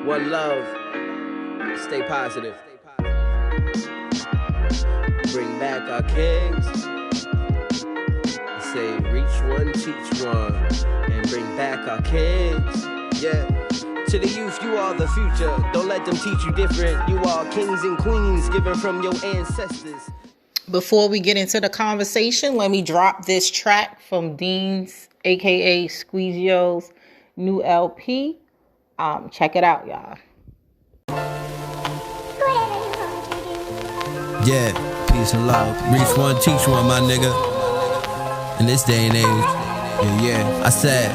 One love. Stay positive. Bring back our kings. Say reach one, teach one, and bring back our kings. Yeah. To the youth, you are the future. Don't let them teach you different. You are kings and queens given from your ancestors. Before we get into the conversation, let me drop this track from Dean's, aka Squeegio's new LP. Check it out, y'all. Yeah, peace and love. Reach one, teach one, my nigga. In this day and age, yeah, I said,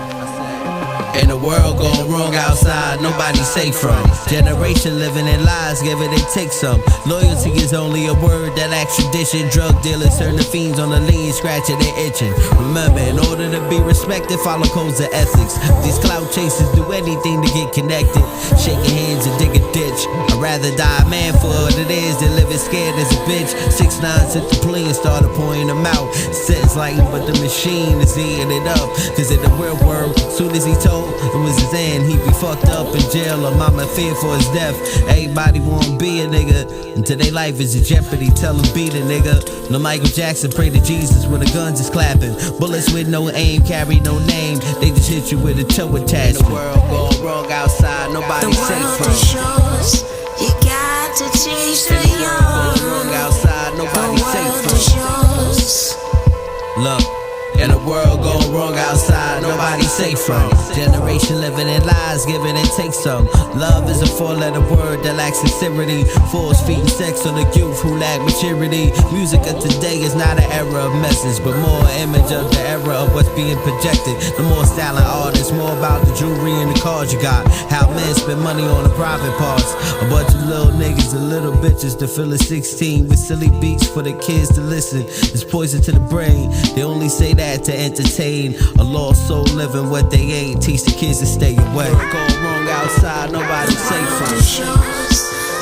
in a world going wrong outside, nobody safe from. Generation living in lies, give it, they take some. Loyalty is only a word that acts tradition. Drug dealers turn the fiends on the lean, scratching their itching. Remember, in order to be respected, follow codes of ethics. These clout chasers do anything to get connected. Shaking hands and dig a ditch. I'd rather die a man for what it is than living scared as a bitch. 6ix9ine took the plea and started pointing them out. Sentence like, but the machine is eating it up. Cause in the real world, soon as he told it was his end, he'd be fucked up in jail or mama feared for his death. Everybody wanna be a nigga until their life is in jeopardy. Tell them be the nigga. No Michael Jackson, pray to Jesus when the guns is clapping. Bullets with no aim, carry no name. They just hit you with a toe attachment. The world going wrong outside, nobody safe from. Shows you got to teach the young. The world going wrong outside, nobody safe from. Look. In a world going wrong outside, nobody safe from. Generation living in lies, giving and take some. Love is a 4-letter word that lacks sincerity. Force feeding sex on the youth who lack maturity. Music of today is not an era of message, but more an image of the era of what's being projected. The more styling artists, more about the jewelry and the cars you got. How men spend money on the private parts. A bunch of little niggas and little bitches to fill a 16 with silly beats for the kids to listen. It's poison to the brain. They only say that to entertain a lost soul living what they ain't. Teach the kids to stay away. Going wrong outside, nobody safe from.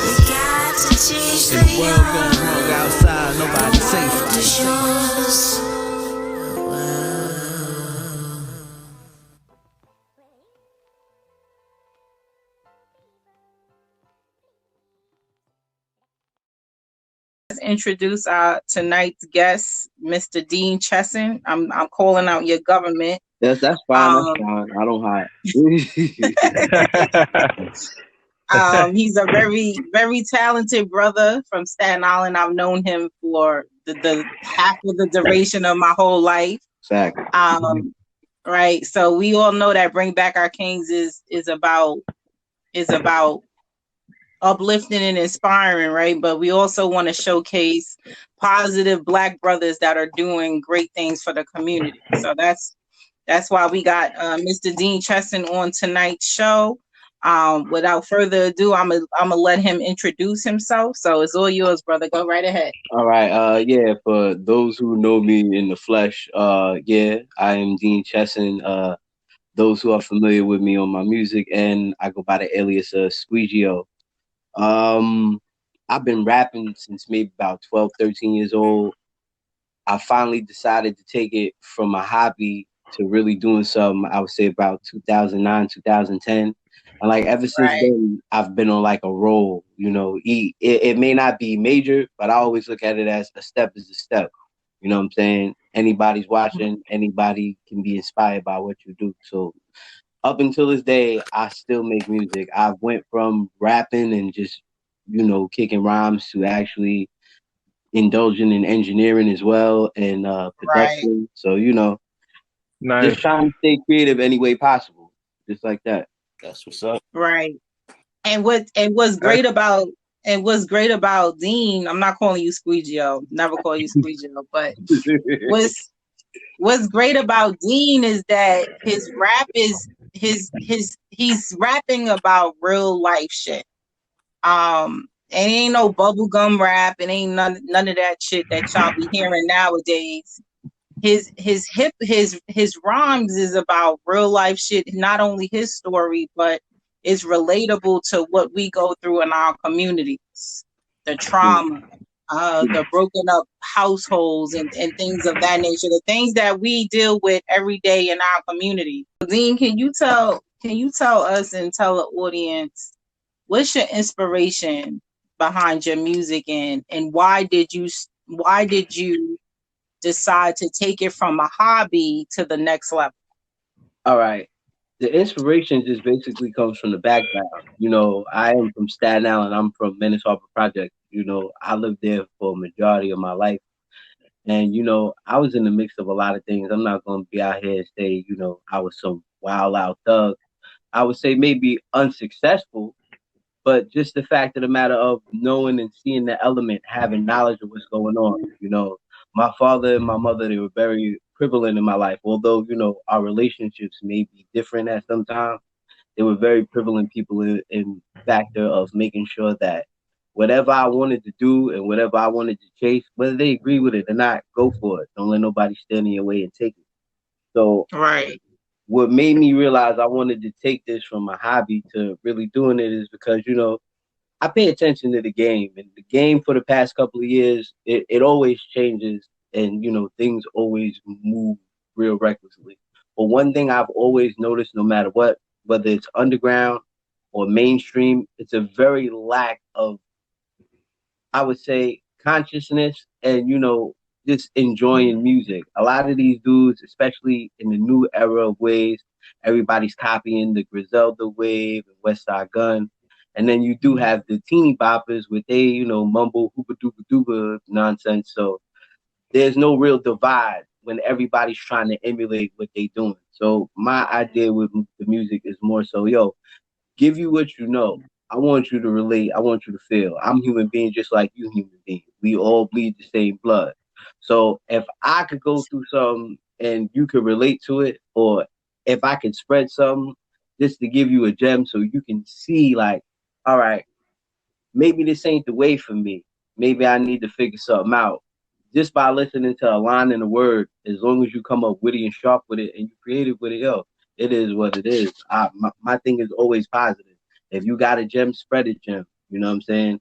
You got to teach the world going wrong outside, nobody safe from. Introduce our tonight's guest, Mr. Dean Chesson. I'm calling out your government. That's fine. That's fine. I don't hide. He's a very, very talented brother from Staten Island. I've known him for the half of the duration of my whole life. Exactly. Right. So we all know that Bring Back Our Kings is about uplifting and inspiring, right? But we also want to showcase positive Black brothers that are doing great things for the community. So that's why we got Mr. Dean Chesson on tonight's show. Without further ado, I'm gonna let him introduce himself. So it's all yours, brother. Go right ahead. All right. Yeah. For those who know me in the flesh, yeah, I am Dean Chesson. Those who are familiar with me on my music, and I go by the alias Squeegio. I've been rapping since maybe about 12, 13 years old. I finally decided to take it from a hobby to really doing something, I would say about 2009, 2010. And like ever since then, I've been on like a roll, you know. It may not be major, but I always look at it as a step is a step. You know what I'm saying? Anybody's watching, anybody can be inspired by what you do. So up until this day, I still make music. I went from rapping and just, you know, kicking rhymes to actually indulging in engineering as well and production. Right. So, you know, just trying to stay creative any way possible. Just like that. That's what's up. Right. And what's great about Dean, I'm not calling you Squeegio, never call you Squeegio, but what's great about Dean is that his rap is he's rapping about real life shit. It ain't no bubblegum rap. It ain't none of that shit that y'all be hearing nowadays. His rhymes is about real life shit, not only his story, but it's relatable to what we go through in our communities. The trauma, the broken up households and things of that nature, the things that we deal with every day in our community. Dean, can you tell us and tell the audience what's your inspiration behind your music, and why did you decide to take it from a hobby to the next level? All right. The inspiration just basically comes from the background. I am from Staten Island. I'm from Venice Harbor Project. I lived there for a majority of my life. And, I was in the mix of a lot of things. I'm not going to be out here and say, I was some wild out thug. I would say maybe unsuccessful, but just the fact of the matter of knowing and seeing the element, having knowledge of what's going on. My father and my mother, they were very prevalent in my life. Although, our relationships may be different at some time, they were very prevalent people in factor of making sure that whatever I wanted to do and whatever I wanted to chase, whether they agree with it or not, go for it. Don't let nobody stand in your way and take it. So Right. what made me realize I wanted to take this from a hobby to really doing it is because, I pay attention to the game, and the game for the past couple of years, it always changes, and things always move real recklessly. But one thing I've always noticed, no matter what, whether it's underground or mainstream, it's a very lack of, I would say, consciousness and just enjoying music. A lot of these dudes, especially in the new era of waves, everybody's copying the Griselda wave and West Side Gun. And then you do have the teeny boppers with they, mumble hooba dooba dooba nonsense. So there's no real divide when everybody's trying to emulate what they doing. So my idea with the music is more so, give you what you know. I want you to relate. I want you to feel. I'm human being just like you human being. We all bleed the same blood. So if I could go through something and you could relate to it, or if I could spread something just to give you a gem so you can see like, all right, maybe this ain't the way for me. Maybe I need to figure something out. Just by listening to a line in a word, as long as you come up witty and sharp with it and you creative with it, it is what it is. My thing is always positive. If you got a gem, spread a gem. You know what I'm saying?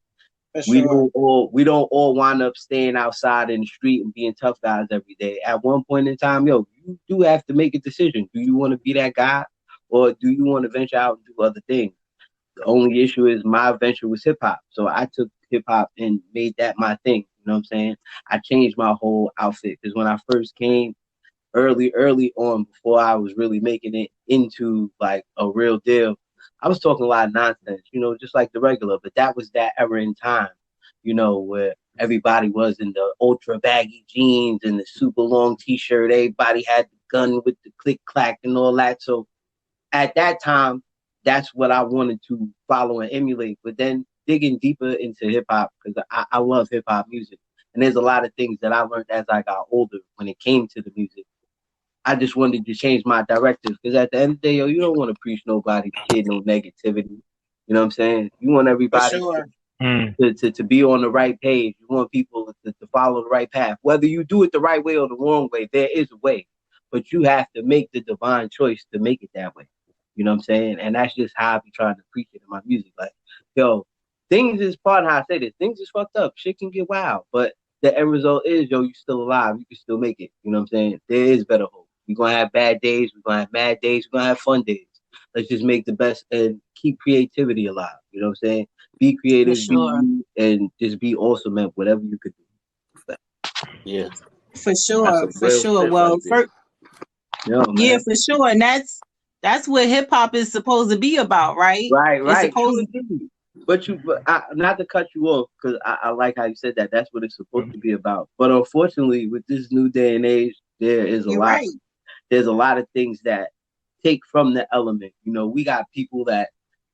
For We sure. don't all wind up staying outside in the street and being tough guys every day. At one point in time, you do have to make a decision. Do you want to be that guy, or do you want to venture out and do other things? The only issue is my venture was hip hop. So I took hip hop and made that my thing. You know what I'm saying? I changed my whole outfit because when I first came early on, before I was really making it into like a real deal, I was talking a lot of nonsense, just like the regular. But that was that era in time, where everybody was in the ultra baggy jeans and the super long t-shirt. Everybody had the gun with the click clack and all that. So at that time, that's what I wanted to follow and emulate. But then digging deeper into hip hop, because I love hip hop music. And there's a lot of things that I learned as I got older when it came to the music. I just wanted to change my directives because at the end of the day, you don't want to preach nobody, kid, no negativity. You know what I'm saying? You want For everybody sure. to be on the right page. You want people to follow the right path. Whether you do it the right way or the wrong way, there is a way. But you have to make the divine choice to make it that way. You know what I'm saying? And that's just how I be trying to preach it in my music. Like, things is part of how I say this. Things is fucked up. Shit can get wild. But the end result is, you still alive. You can still make it. You know what I'm saying? There is better hope. We're going to have bad days. We're going to have mad days. We're going to have fun days. Let's just make the best and keep creativity alive. You know what I'm saying? Be For creative, be sure. you, and just be awesome at whatever you could do. Yeah, For that's sure. some For real sure. shit Well, right there. Yeah, yeah, man. for sure. And that's what hip hop is supposed to be about, right? It's Right. True supposed indeed. Not to cut you off, because I like how you said that. That's what it's supposed to be about. But unfortunately, with this new day and age, you're right. there's a lot of things that take from the element. We got people that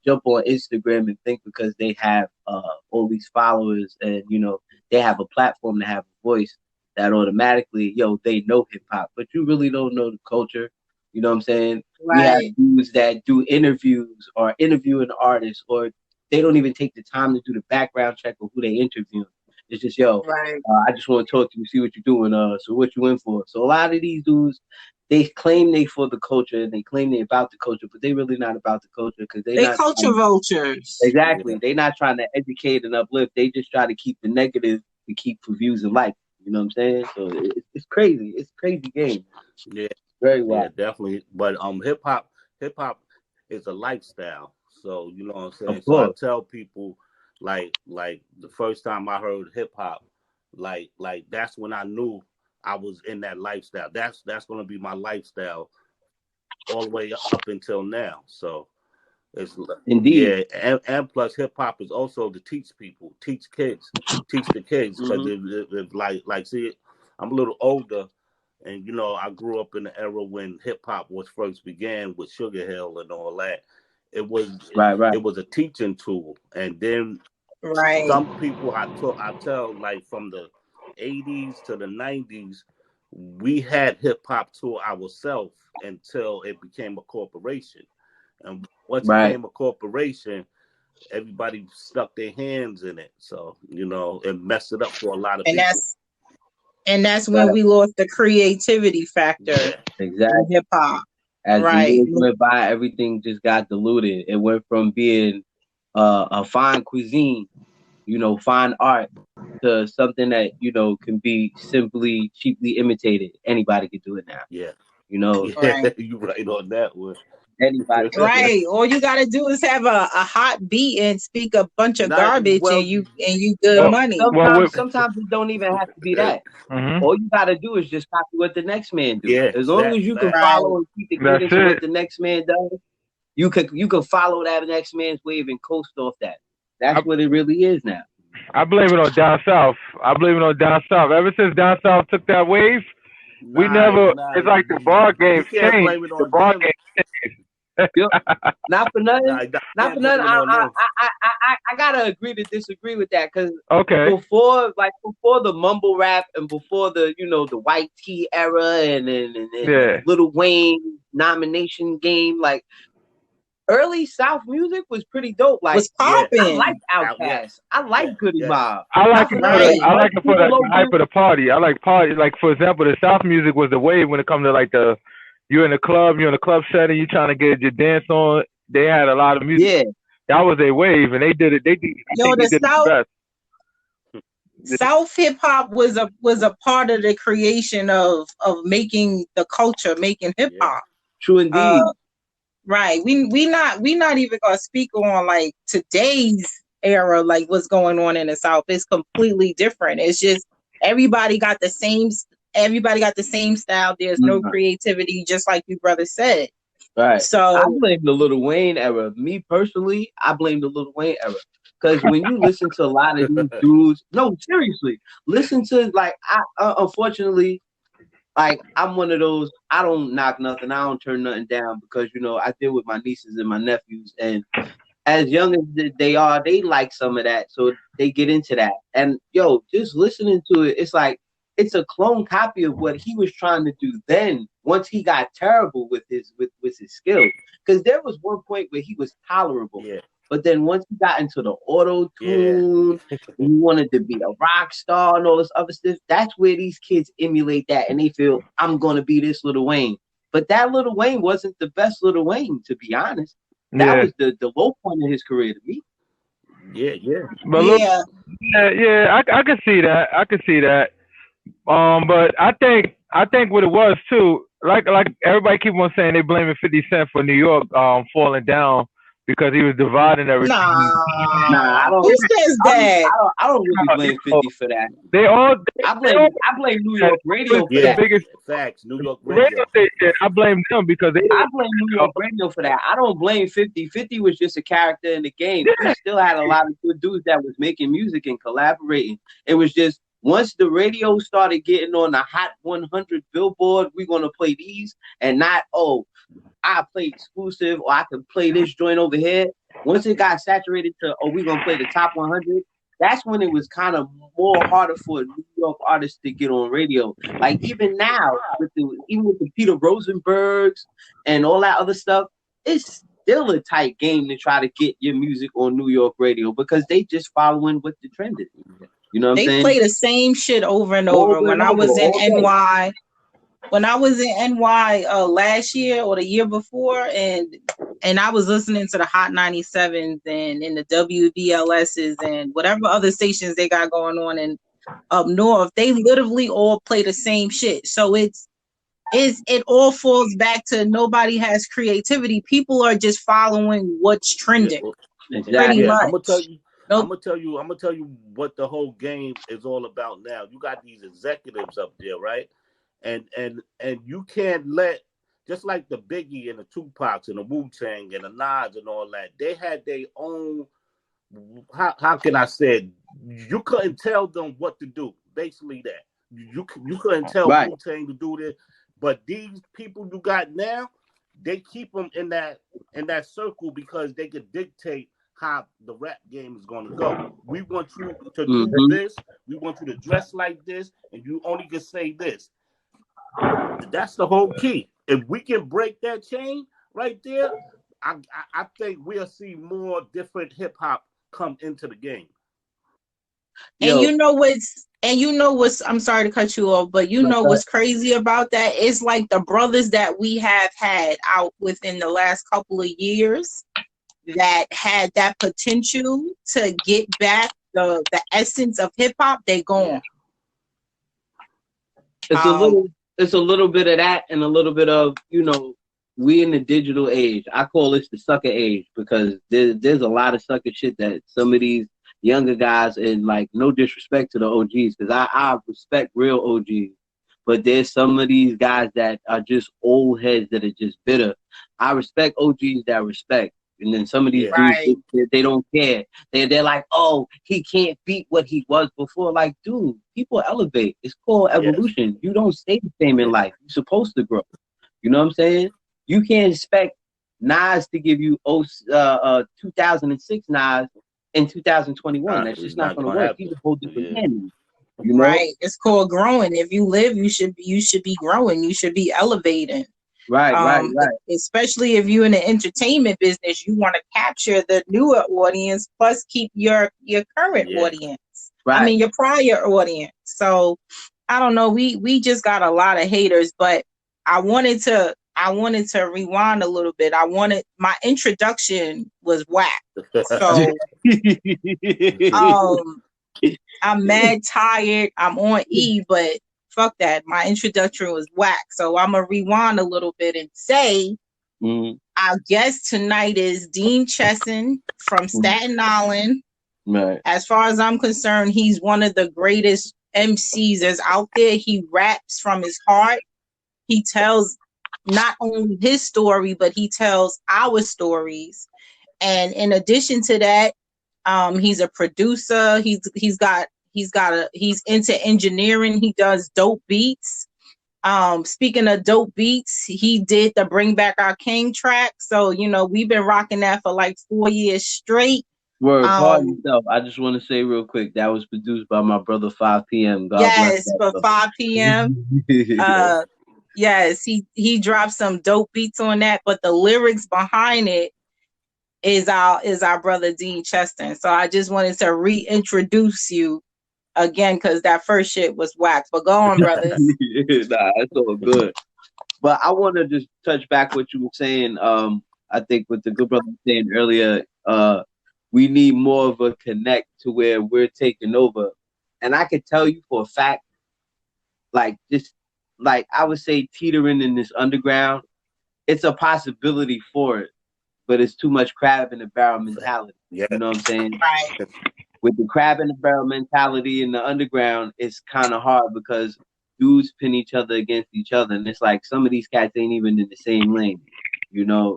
jump on Instagram and think because they have all these followers and they have a platform to have a voice that automatically they know hip hop, but you really don't know the culture. You know what I'm saying? We have Right. dudes that do interviews or interviewing artists, or they don't even take the time to do the background check of who they interview. It's just Right. I just want to talk to you, see what you're doing. So what you in for? So a lot of these dudes, they claim they for the culture and they claim they about the culture, but they really not about the culture because they They not culture vultures. Yeah, exactly. They not trying to educate and uplift. They just try to keep the negative to keep for views and likes. You know what I'm saying? So it's crazy. It's crazy game. yeah, Very yeah, wild. definitely. But hip hop, is a lifestyle. So you know what I'm saying. Of So I course. tell people like the first time I heard hip hop, like that's when I knew I was in that lifestyle. That's gonna be my lifestyle all the way up until now. So it's Indeed. yeah, and plus hip hop is also to teach people, teach the kids because if like see, I'm a little older, and you know I grew up in the era when hip hop was first began with Sugar Hill and all that. It was Right. it was a teaching tool, and then Right. some people I tell like from the 80s to the 90s, we had hip hop to ourselves until it became a corporation. And once it Right. became a corporation, everybody stuck their hands in it. So, you know, it messed it up for a lot of And people. that's when Right. we lost the creativity factor Yeah. Exactly. in hip hop. As the Right. years went by, everything just got diluted. It went from being a fine cuisine, you know, fine art, to something that, you know, can be simply cheaply imitated. Anybody can do it now. Yeah. You know, Yeah. Right. You right on that one. anybody can do it. Right. All you gotta do is have a hot beat and speak a bunch of Not garbage well. and you good Some, money. sometimes it don't even have to be that. Mm-hmm. All you gotta do is just copy what the next man do. Yeah, As long as you can that. Right. follow and keep the That's cadence of what it. the next man does, you could follow that next man's wave and coast off that. That's what it really is now. I blame it on down south. I blame it on down south. Ever since down south took that wave, we never. It's like the bar You games can't changed. blame it The on bar them. game. Yep. Not for nothing. Nah, you Not for can't nothing. blame it on them. I gotta agree to disagree with that because Okay. before the mumble rap and before the the white tea era and Yeah. Lil Wayne nomination game, like early South music was pretty dope. Like Was Yeah. I popping. like Out, yeah. Outkast. I like Yeah, Goody yeah. Mob. I like Not it for for nothing. the, I like it for People the don't hype give- of the party. I like party. Like for example, the South music was the wave when it comes to like you're in the club, you're in a club setting, you trying to get your dance on. They had a lot of music. Yeah. That was a wave, and they did it. I think they The did it the best. South hip hop was a part of the creation of making the culture, making hip Yeah. hop. True indeed. Right. We not even gonna speak on like today's era, like what's going on in the South. It's completely different. It's just everybody got the same style. There's no creativity, just like you brother said. Right. So I blame the Lil Wayne era. Me personally, I blame the Lil Wayne era. Because when you listen to a lot of these dudes, no, seriously, listen to like unfortunately, like I'm one of those. I don't knock nothing. I don't turn nothing down because I deal with my nieces and my nephews, and as young as they are, they like some of that, so they get into that. And just listening to it, it's like it's a clone copy of what he was trying to do then. Once he got terrible with his skills, because there was one point where he was tolerable. Yeah. But then once he got into the auto tune, and he wanted to be a rock star and all this other stuff, that's where these kids emulate that and they feel, I'm going to be this Lil Wayne. But that Lil Wayne wasn't the best Lil Wayne, to be honest. That was the low point of his career to me. Yeah. But I can see that. I can see that. But I think what it was too, like everybody keep on saying they blaming 50 Cent for New York falling down because he was dividing everything. Nah, I don't. Who says that? I don't really blame 50 for that. I blame New York radio for that. Biggest facts, New York radio. I blame them because I blame New York radio for that. I don't blame 50. 50 was just a character in the game. We still had a lot of good dudes that was making music and collaborating. It was just once the radio started getting on the Hot 100 Billboard, we're gonna play these and not I play exclusive or I can play this joint over here. Once it got saturated to we're gonna play the top 100, that's when it was kind of more harder for a New York artist to get on radio. Like even now, with the Peter Rosenbergs and all that other stuff, it's still a tight game to try to get your music on New York radio because they just following what the trend is. You know what I'm saying? They play the same shit over and over. When I was in NY, last year or the year before, and I was listening to the Hot 97s and in the WBLSs and whatever other stations they got going on in up north, they literally all play the same shit. So it's it all falls back to nobody has creativity. People are just following what's trending. Pretty Yeah, much. I'm gonna tell you. Nope. I'm gonna tell you what the whole game is all about now. You got these executives up there, right? And you can't let, just like the Biggie and the Tupacs and the Wu-Tang and the Nas and all that, they had their own, how can I say it? You couldn't tell them what to do. Basically that. You couldn't tell Right. Wu-Tang to do this, but these people you got now, they keep them in that circle because they could dictate how the rap game is going to go. We want you to do this. We want you to dress like this, and you only can say this. That's the whole key. If we can break that chain right there, I think we'll see more different hip hop come into the game. And you know what's I'm sorry to cut you off, but you know what's crazy about that? It's like the brothers that we have had out within the last couple of years that had that potential to get back the essence of hip hop, they gone. It's a little bit of that and a little bit of, we in the digital age. I call this the sucker age because there's a lot of sucker shit that some of these younger guys, and like no disrespect to the OGs, because I respect real OGs, but there's some of these guys that are just old heads that are just bitter. I respect OGs that respect. And then some of these dudes, they don't care. They're like, oh, he can't beat what he was before. Like, dude, people elevate. It's called evolution. Yes. You don't stay the same in life. You're supposed to grow. You know what I'm saying? You can't expect Nas to give you 2006 Nas in 2021. That's just not going to work. He's a whole different man. You know? Right. It's called growing. If you live, you should be growing. You should be elevating. Right. Especially if you're in the entertainment business, you want to capture the newer audience plus keep your current audience. Right. I mean your prior audience. So I don't know. We just got a lot of haters, but I wanted to rewind a little bit. My introduction was whack. So I'm mad tired. I'm on E, but fuck that. My introduction was whack. So I'm going to rewind a little bit and say, our guest tonight is Dean Chesson from Staten Island. Right. As far as I'm concerned, he's one of the greatest MCs that's out there. He raps from his heart. He tells not only his story, but he tells our stories. And in addition to that, he's a producer. He's into engineering. He does dope beats. Speaking of dope beats, he did the Bring Back Our King track. So, we've been rocking that for like 4 years straight. Word, pardon yourself. I just want to say real quick, that was produced by my brother 5 p.m. God bless that, for 5 p.m. Yes, he dropped some dope beats on that, but the lyrics behind it is our brother Dean Chesson. So I just wanted to reintroduce you again because that first shit was whack. But go on, brothers. Nah, it's all good. But I want to just touch back what you were saying. I think what the good brother was saying earlier, we need more of a connect to where we're taking over. And I could tell you for a fact, like I would say teetering in this underground, it's a possibility for it, but it's too much crab in the barrel mentality. Yeah. You know what I'm saying? Right. With the crab in the barrel mentality in the underground, it's kind of hard because dudes pin each other against each other. And it's like some of these cats ain't even in the same lane.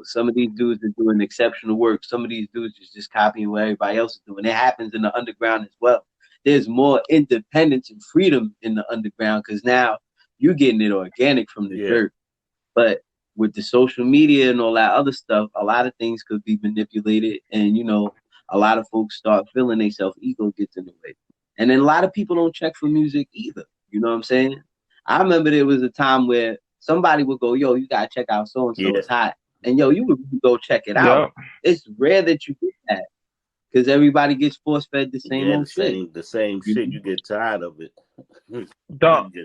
Some of these dudes are doing exceptional work. Some of these dudes is just copying what everybody else is doing. It happens in the underground as well. There's more independence and freedom in the underground because now you're getting it organic from the dirt. But with the social media and all that other stuff, a lot of things could be manipulated. And, a lot of folks start feeling themselves, ego gets in the way. And then a lot of people don't check for music either. You know what I'm saying? I remember there was a time where somebody would go, yo, you got to check out so-and-so, it's hot. And, yo, you would go check it out. It's rare that you get that because everybody gets force-fed the same old shit. The same shit. You get tired of it.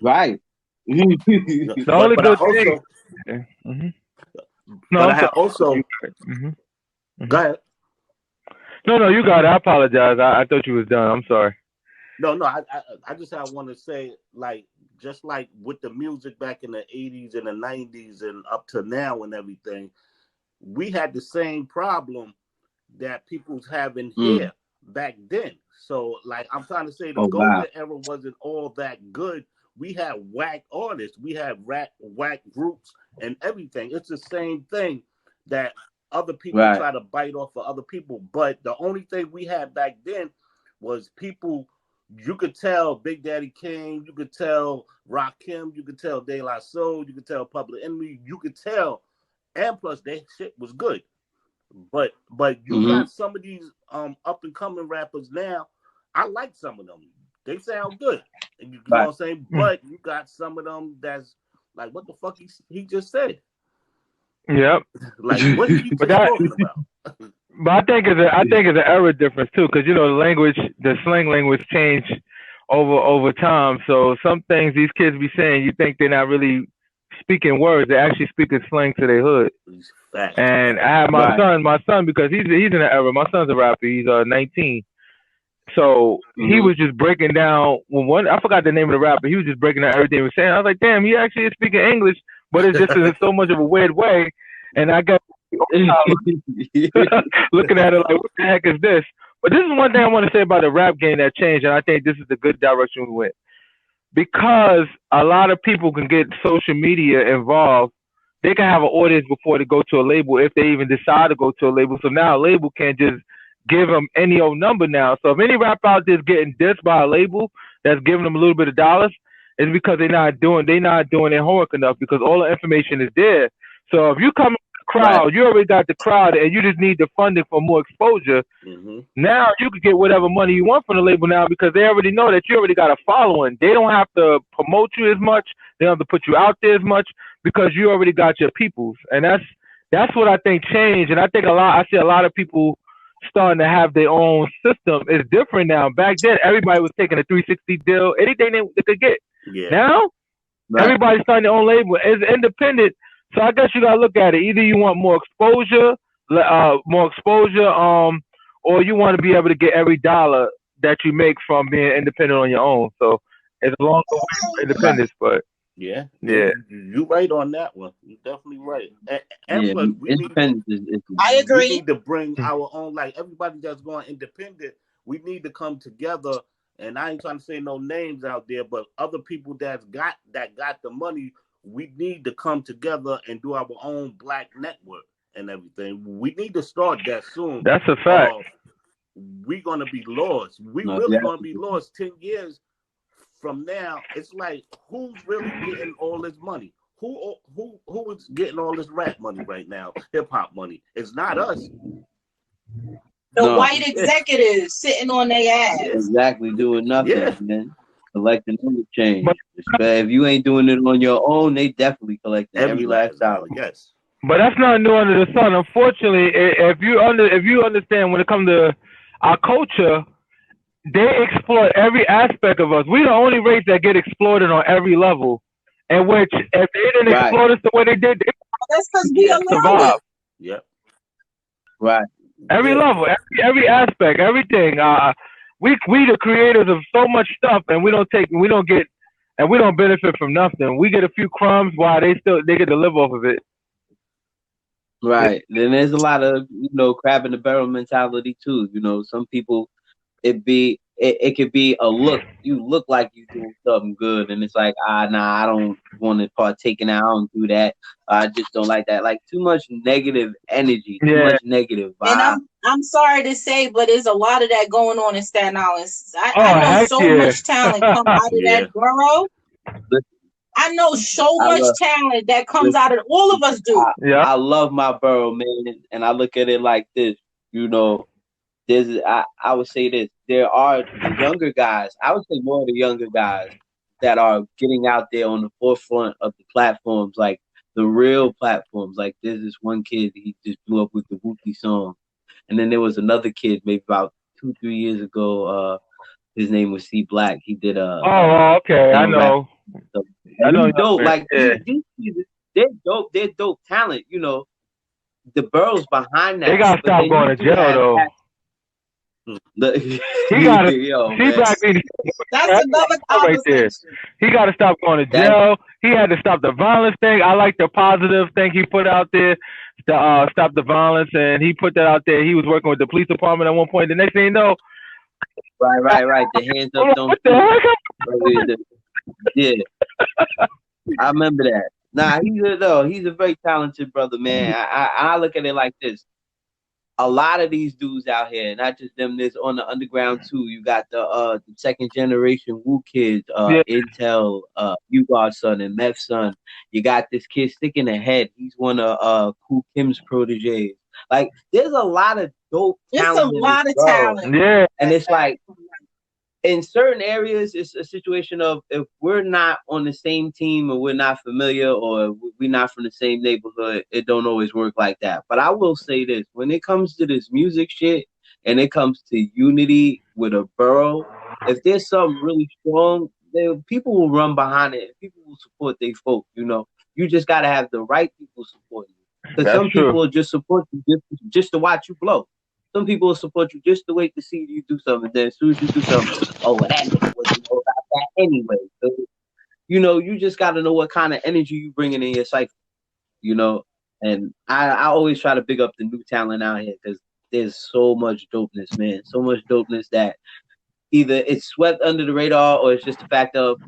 Right. The only good thing. But I also. Go ahead. No, you got it. I apologize. I thought you was done. I'm sorry. No. I just want to say, like, just like with the music back in the 80s and the 90s and up to now and everything, we had the same problem that people's having here back then. So, like, I'm trying to say the golden era wasn't all that good. We had whack artists, we had whack groups and everything. It's the same thing that other people try to bite off of other people. But the only thing we had back then was people, you could tell Big Daddy Kane, you could tell Rakim, you could tell De La Soul, you could tell Public Enemy, you could tell, and plus their shit was good. But you got some of these up and coming rappers now. I like some of them. They sound good. And you know what I'm saying? But you got some of them that's like, what the fuck he just said? Yep. Like, what are you talking about? But I think it's an era difference too, because you know the slang language changed over time. So some things these kids be saying, you think they're not really speaking words; they're actually speaking slang to their hood. And I have my son because he's in the era. My son's a rapper. He's 19. So he was just breaking down I forgot the name of the rapper. He was just breaking down everything he was saying. I was like, damn, he actually is speaking English, but it's just in so much of a weird way. And I got looking at it like, what the heck is this? But this is one thing I want to say about the rap game that changed, and I think this is the good direction we went. Because a lot of people can get social media involved, they can have an audience before they go to a label if they even decide to go to a label. So now a label can't just give them any old number now. So if any rapper out there is getting dissed by a label that's giving them a little bit of dollars, it's because they're not doing their homework enough, because all the information is there. So if you come in the crowd, you already got the crowd, and you just need the funding for more exposure. Now you can get whatever money you want from the label now, because they already know that you already got a following. They don't have to promote you as much. They don't have to put you out there as much, because you already got your peoples. And that's what I think changed. And I think I see a lot of people starting to have their own system. It's different now. Back then, everybody was taking a 360 deal, anything they could get. Now, everybody's starting their own label. It's independent. So I guess you gotta look at it. Either you want more exposure, or you want to be able to get every dollar that you make from being independent on your own. So it's a long way for independence, but yeah, you're right on that one. You're definitely right. And plus, I agree. We need to bring our own, like everybody that's going independent. We need to come together. And I ain't trying to say no names out there, but other people that got the money, we need to come together and do our own black network and everything. We need to start that soon. That's a fact. We're gonna be lost. Really gonna be lost 10 years from now. It's like, who's really getting all this money? Who is getting all this rap money right now? Hip hop money. It's not us. The white executives sitting on their ass. Exactly, doing nothing, man. Collecting every change. But if you ain't doing it on your own, they definitely collecting every last dollar. Yes. But that's not new under the sun. Unfortunately, if you understand, when it comes to our culture, they exploit every aspect of us. We're the only race that get exploited on every level. And which, if they didn't exploit us the way they did, that's because we survive. Yep. Right. Every level, every aspect, everything. We the creators of so much stuff, and we don't benefit from nothing. We get a few crumbs while they get to live off of it. Right. Then there's a lot of crab in the barrel mentality too. Some people, it could be a look. You look like you doing something good, and it's like, nah, I don't want to partake in that. I don't do that. I just don't like that. Like, too much negative energy, too much negative vibe. And I'm sorry to say, but there's a lot of that going on in Staten Island. I know so much talent come out of that borough. I know so much talent that comes out of all of us do. I love my borough, man, and I look at it like this. I would say this. There are the younger guys. I would say more of the younger guys that are getting out there on the forefront of the platforms, like the real platforms. Like, there's this one kid, he just blew up with the Whoopie song. And then there was another kid maybe about 2-3 years ago. His name was C Black. He did okay. I know. I know. Dope. Like, they're dope. They're dope talent. The boroughs behind that. They gotta stop going to jail though. He got to Yo, see man. Black means That's another right there. conversation. He got to stop going to jail. He had to stop the violence thing. I like the positive thing he put out there to stop the violence, and he put that out there. He was working with the police department at one point. The next thing you know, Right. The hands up, don't what the heck? Yeah, I remember that. Nah, he's a very talented brother, man. I look at it like this. A lot of these dudes out here, not just them, there's on the underground too. You got the second generation Wu kids, Intel, Ugard son and Meth son. You got this kid sticking ahead. He's one of Kool Kim's proteges. Like, there's a lot of dope talent. There's a lot of talent. Yeah. And it's like, in certain areas, it's a situation of if we're not on the same team or we're not familiar or we're not from the same neighborhood, it don't always work like that. But I will say this, when it comes to this music shit and it comes to unity with a borough, if there's something really strong, then people will run behind it. People will support their folk, you know. You just got to have the right people supporting you. Because some people will just support you just to watch you blow. Some people will support you just to wait to see you do something. Then as soon as you do something, oh, well, that nigga wasn't know about that anyway. So, you know, you just got to know what kind of energy you bringing in your cycle, you know. And I always try to big up the new talent out here because there's so much dopeness, man. So much dopeness that either it's swept under the radar or it's just the fact of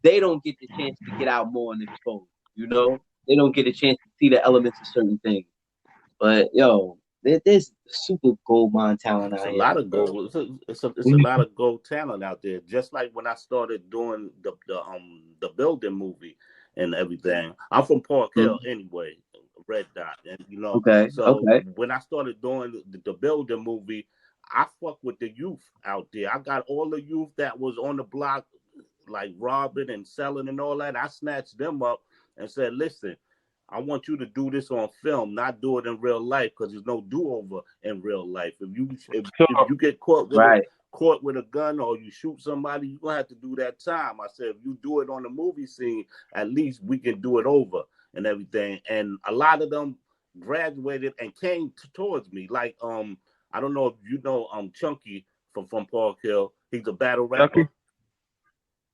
they don't get the chance to get out more and expose, you know. They don't get a chance to see the elements of certain things. But, yo, there's super gold mine talent out here. It's a lot of gold. It's a lot of gold talent out there. Just like when I started doing the building movie and everything. I'm from Park Hill anyway, Red Dot, and you know. So when I started doing the building movie, I fucked with the youth out there. I got all the youth that was on the block, like robbing and selling and all that. I snatched them up and said, "Listen, I want you to do this on film, not do it in real life, because there's no do-over in real life. If you get caught with a gun or you shoot somebody, you're going to have to do that time." I said, if you do it on the movie scene, at least we can do it over and everything. And a lot of them graduated and came towards me. Like, I don't know if you know Chunky from Park Hill. He's a battle rapper.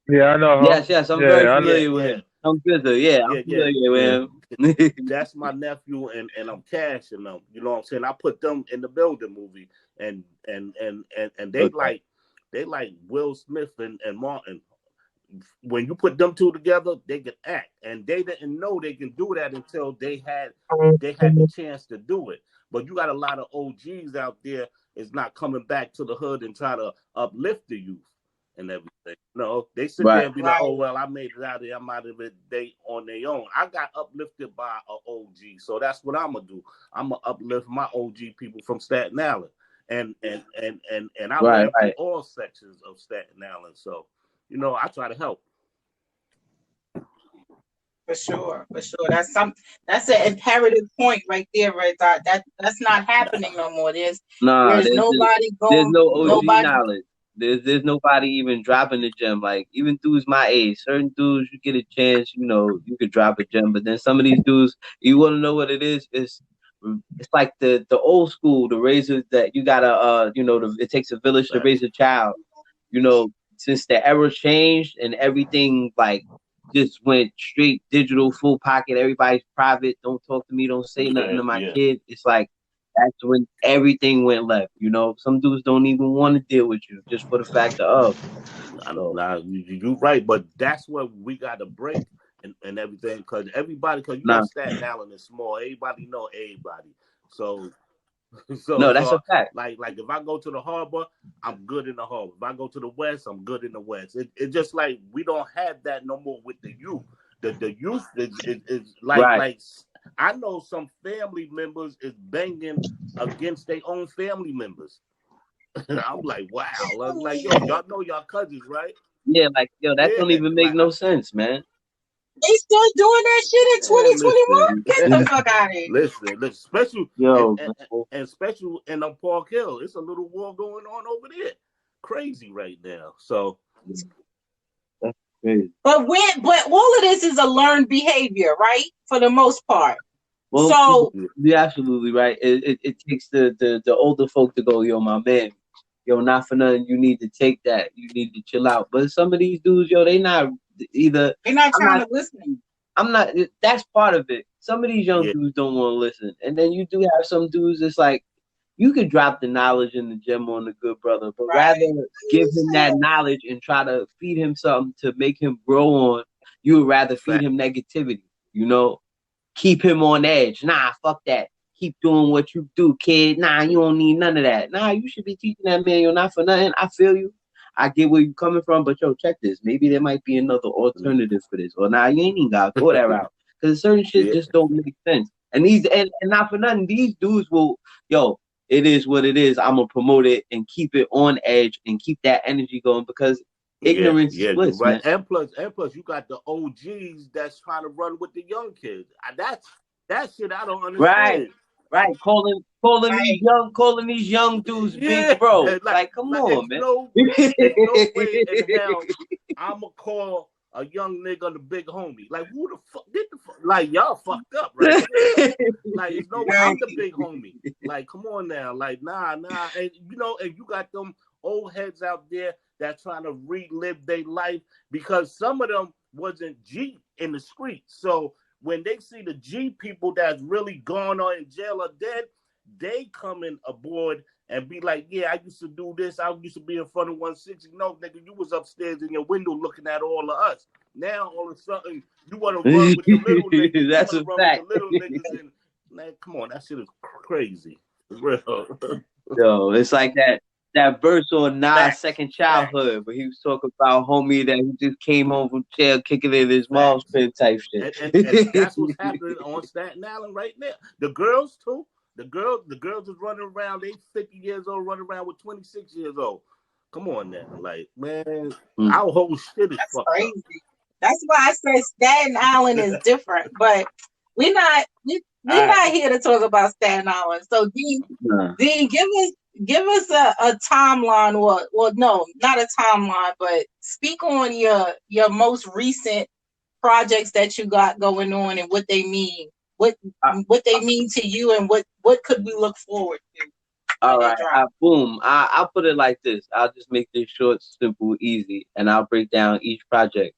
Yeah, I know. Yes, I'm very familiar with him. I'm familiar with him. That's my nephew, and I'm cashing them. You know what I'm saying? I put them in the building movie, and they like Will Smith and Martin. When you put them two together, they can act, and they didn't know they can do that until they had the chance to do it. But you got a lot of OGs out there is not coming back to the hood and try to uplift the youth and everything. No, they sit there and be like, "Oh well, I made it out of there. I'm out of it." They on their own. I got uplifted by an OG, so that's what I'm gonna do. I'm gonna uplift my OG people from Staten Island, and I live in all sections of Staten Island. So, you know, I try to help. For sure. That's an imperative point right there, right? That's not happening no more. There's nobody going. There's no OG knowledge. There's nobody even dropping the gem. Like, even dudes my age, certain dudes, you get a chance, you know, you could drop a gem. But then some of these dudes, you want to know what it is? It's like the old school, the razor that you gotta, you know, it takes a village to raise a child. You know, since the era changed and everything like just went straight digital, full pocket. Everybody's private. Don't talk to me. Don't say nothing to my kid. It's like, that's when everything went left. You know, some dudes don't even want to deal with you just for the fact of. You're right, but that's what we got to break and everything, because you know, Staten Island is small. Everybody know everybody. So that's a fact. Like if I go to the harbor, I'm good in the harbor. If I go to the west, I'm good in the west. It's just like we don't have that no more with the youth. The youth is like I know some family members is banging against their own family members. I'm like, wow. I'm like, yo, y'all know y'all cousins, right? Yeah, like, yo, that don't even make no sense, man. They still doing that shit in 2021? Get the fuck out of here. Listen, special, and special in Park Hill. It's a little war going on over there. Crazy right now. So that's crazy. But all of this is a learned behavior, right? For the most part. Well, so you're absolutely right. It takes the older folk to go, yo, my man, yo, not for nothing, you need to take that. You need to chill out. But some of these dudes, yo, they not either. They're not trying to listen. I'm not. That's part of it. Some of these young Yeah. dudes don't want to listen, and then you do have some dudes. It's like you could drop the knowledge and the gem on the good brother, but rather give him that knowledge and try to feed him something to make him grow on. You would rather feed him negativity. You know, keep him on edge. Nah, fuck that. Keep doing what you do, kid. Nah, you don't need none of that. Nah, you should be teaching that man. You're not for nothing. I feel you. I get where you're coming from, but yo, check this. Maybe there might be another alternative for this. Or nah, you ain't even got to go that route. Because certain shit just don't make sense. And and not for nothing, these dudes will, yo, it is what it is. I'm going to promote it and keep it on edge and keep that energy going because ignorance is bliss, right. man. And plus, you got the OGs that's trying to run with the young kids. That shit I don't understand. Right. Calling these young dudes big bro. Like come on, man. There's no way in hell I'ma call a young nigga the big homie. Like who the fuck did the fuck? Like y'all fucked up, right? Like it's no way I'm the big homie. Like come on now. Like nah. And you know, and you got them old heads out there that trying to relive their life because some of them wasn't G in the streets. So when they see the G people that's really gone or in jail or dead, they coming aboard and be like, yeah, I used to do this. I used to be in front of 160. No, nigga, you was upstairs in your window looking at all of us. Now, all of a sudden, you want to run with the little niggas. That's a fact. With the little niggas and, man, come on, that shit is crazy. For real. Yo, it's like that verse on Nas' Second Childhood, where he was talking about homie that he just came home from jail kicking in his mom's crib type shit. And that's what's happening on Staten Island right now. The girls too. The girls is running around. They 50 years old, running around with 26 years old. Come on now, like man, our whole shit is fucked crazy. Up. That's why I said Staten Island is different, but we're not here to talk about Staten Island. So Dean, give us a timeline, or no, not a timeline, but speak on your most recent projects that you got going on and what they mean. What they mean to you and what could we look forward to? All right, boom. I'll put it like this. I'll just make this short, simple, easy, and I'll break down each project.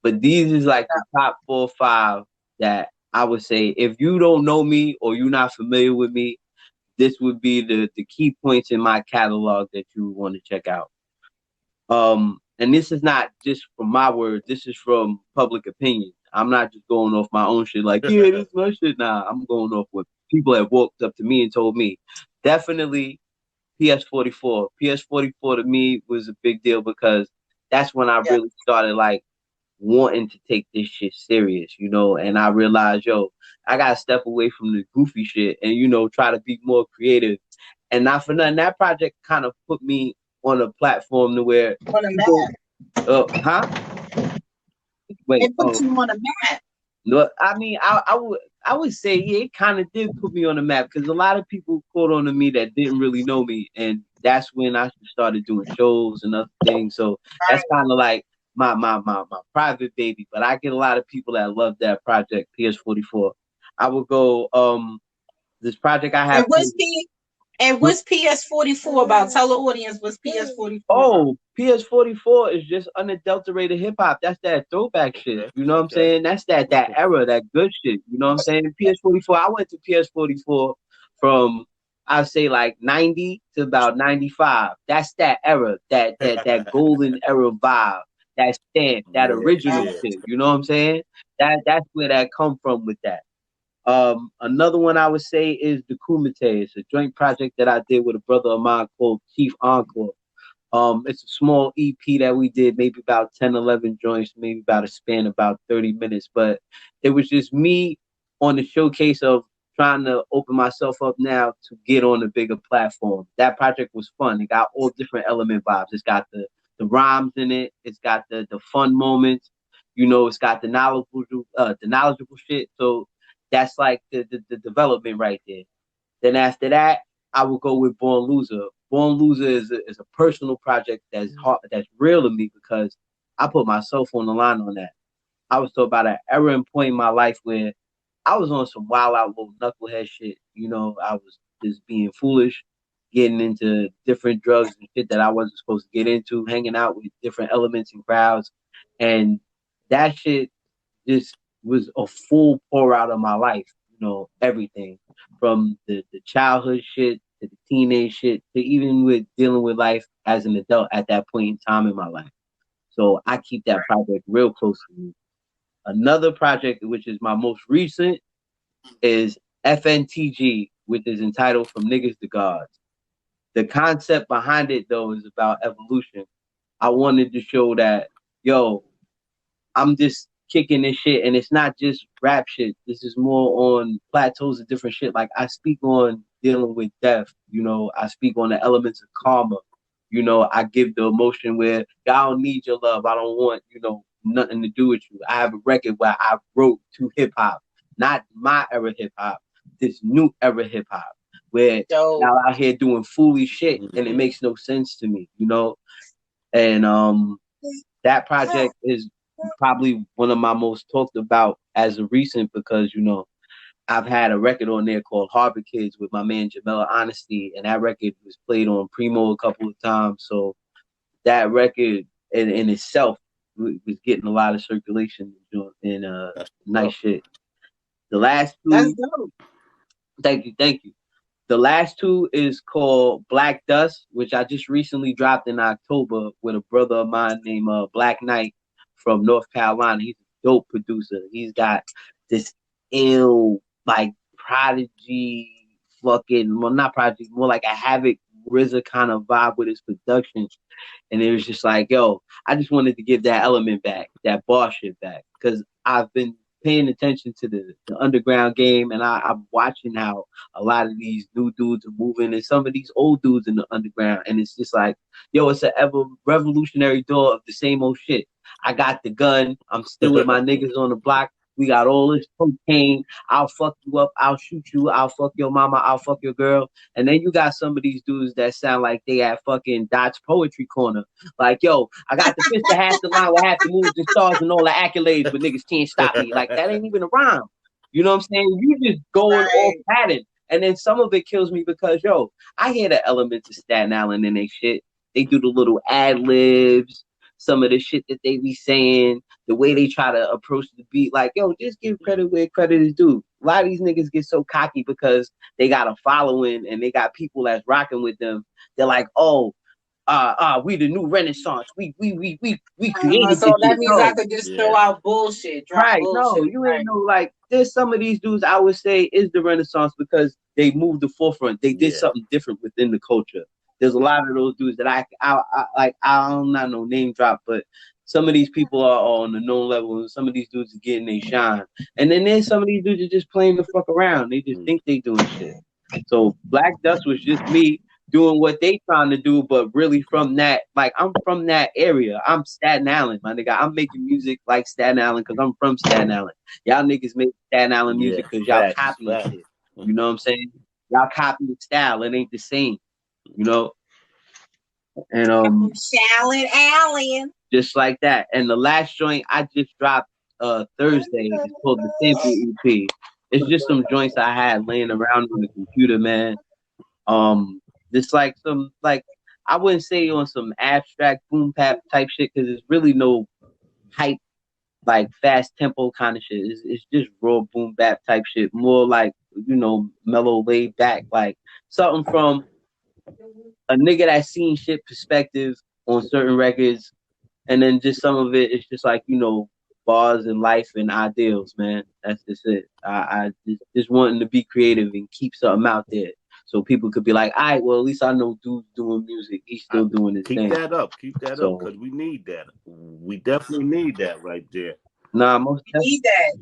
But these is like the top 4 or 5 that I would say if you don't know me or you're not familiar with me, this would be the key points in my catalog that you would want to check out. And this is not just from my words. This is from public opinion. I'm not just going off my own shit like, yeah, this is my shit. Nah, I'm going off what people have walked up to me and told me. Definitely PS44. PS44 to me was a big deal because that's when I really started like wanting to take this shit serious, you know, and I realized, yo, I gotta step away from the goofy shit and, you know, try to be more creative. And not for nothing, that project kind of put me on a platform to where Wait, it put you on a map. No, I mean, I would say it kind of did put me on the map because a lot of people caught on to me that didn't really know me, and that's when I started doing shows and other things. So that's kind of like my private baby. But I get a lot of people that love that project, PS44. I would go this project I have. And what's PS44 about? Tell the audience what's PS44. Oh, PS44 is just unadulterated hip hop. That's that throwback shit. You know what I'm saying? That's that era, that good shit. You know what I'm saying? PS44. I went to PS44 from I'd say like 90 to about 95. That's that era, that golden era vibe, that stamp, that original shit. You know what I'm saying? That's where that come from with that. Another one I would say is the Kumite. It's a joint project that I did with a brother of mine called Chief Encore. It's a small EP that we did, maybe about 10, 11 joints, maybe about a span about 30 minutes. But it was just me on the showcase of trying to open myself up now to get on a bigger platform. That project was fun. It got all different element vibes. It's got the rhymes in it. It's got the fun moments. You know, it's got the knowledgeable shit. So that's like the development right there. Then after that, I would go with Born Loser. Born Loser is a personal project that's hard, that's real to me because I put myself on the line on that. I was talking about an era and point in my life where I was on some wild out little knucklehead shit. You know, I was just being foolish, getting into different drugs and shit that I wasn't supposed to get into, hanging out with different elements and crowds. And that shit just was a full pour out of my life, everything from the childhood shit to the teenage shit to even with dealing with life as an adult at that point in time in my life. So I keep that project real close to me. Another project, which is my most recent, is FNTG, which is entitled From Niggas to Gods. The concept behind it, though, is about evolution. I wanted to show that, I'm just kicking this shit, and it's not just rap shit. This is more on plateaus of different shit. Like, I speak on dealing with death, I speak on the elements of karma. I give the emotion where y'all don't need your love. I don't want, nothing to do with you. I have a record where I wrote to hip hop, not my era hip hop, this new era hip hop, where y'all out here doing foolish shit and it makes no sense to me, And that project is probably one of my most talked about as of recent because, I've had a record on there called Harbor Kids with my man Jamela Honesty, and that record was played on Primo a couple of times. So that record in itself was getting a lot of circulation and nice shit. The last two, that's dope. Thank you. The last two is called Black Dust, which I just recently dropped in October with a brother of mine named Black Knight from North Carolina. He's a dope producer. He's got this ill, like Prodigy, not Prodigy, more like a Havoc RZA kind of vibe with his production. And it was just like, I just wanted to give that element back, that bar shit back, because I've been paying attention to the underground game, and I'm watching how a lot of these new dudes are moving, and some of these old dudes in the underground, and it's just like, it's an ever revolutionary door of the same old shit. I got the gun. I'm still with my niggas on the block. We got all this cocaine. I'll fuck you up. I'll shoot you. I'll fuck your mama. I'll fuck your girl. And then you got some of these dudes that sound like they at fucking Dot's Poetry Corner. Like, I got the fist to half the line with half the moves and stars and all the accolades, but niggas can't stop me. Like, that ain't even a rhyme. You know what I'm saying? You just going off pattern. And then some of it kills me because, I hear the elements of Staten Island in they shit. They do the little ad libs, some of the shit that they be saying, the way they try to approach the beat. Like, just give credit where credit is due. A lot of these niggas get so cocky because they got a following and they got people that's rocking with them. They're like, we the new Renaissance. We created so that shit. means I could just throw out bullshit. Right. Bullshit. No, you ain't know, like, there's some of these dudes I would say is the Renaissance because they moved the forefront. They did something different within the culture. There's a lot of those dudes that I like. I'm not no name drop, but some of these people are on the known level, and some of these dudes are getting they shine. And then there's some of these dudes are just playing the fuck around. They just think they doing shit. So Black Dust was just me doing what they trying to do, but really from that, like, I'm from that area. I'm Staten Island, my nigga. I'm making music like Staten Island because I'm from Staten Island. Y'all niggas make Staten Island music because y'all copy shit. You know what I'm saying? Y'all copy the style. It ain't the same. And Shallon Allen. Just like that. And the last joint I just dropped Thursday is called the Sample EP. It's just some joints I had laying around on the computer, man. It's like some, like, I wouldn't say on some abstract boom bap type shit because it's really no hype, like fast tempo kind of shit. It's just raw boom bap type shit. More like, mellow, laid back, like something from a nigga that's seen shit perspective on certain records, and then just some of it is just like, bars and life and ideals, man. That's just it. I just wanting to be creative and keep something out there so people could be like, all right, well, at least I know dude's doing music. He's still doing his thing. Keep that up because we need that. We definitely need that right there. Nah, most definitely need that.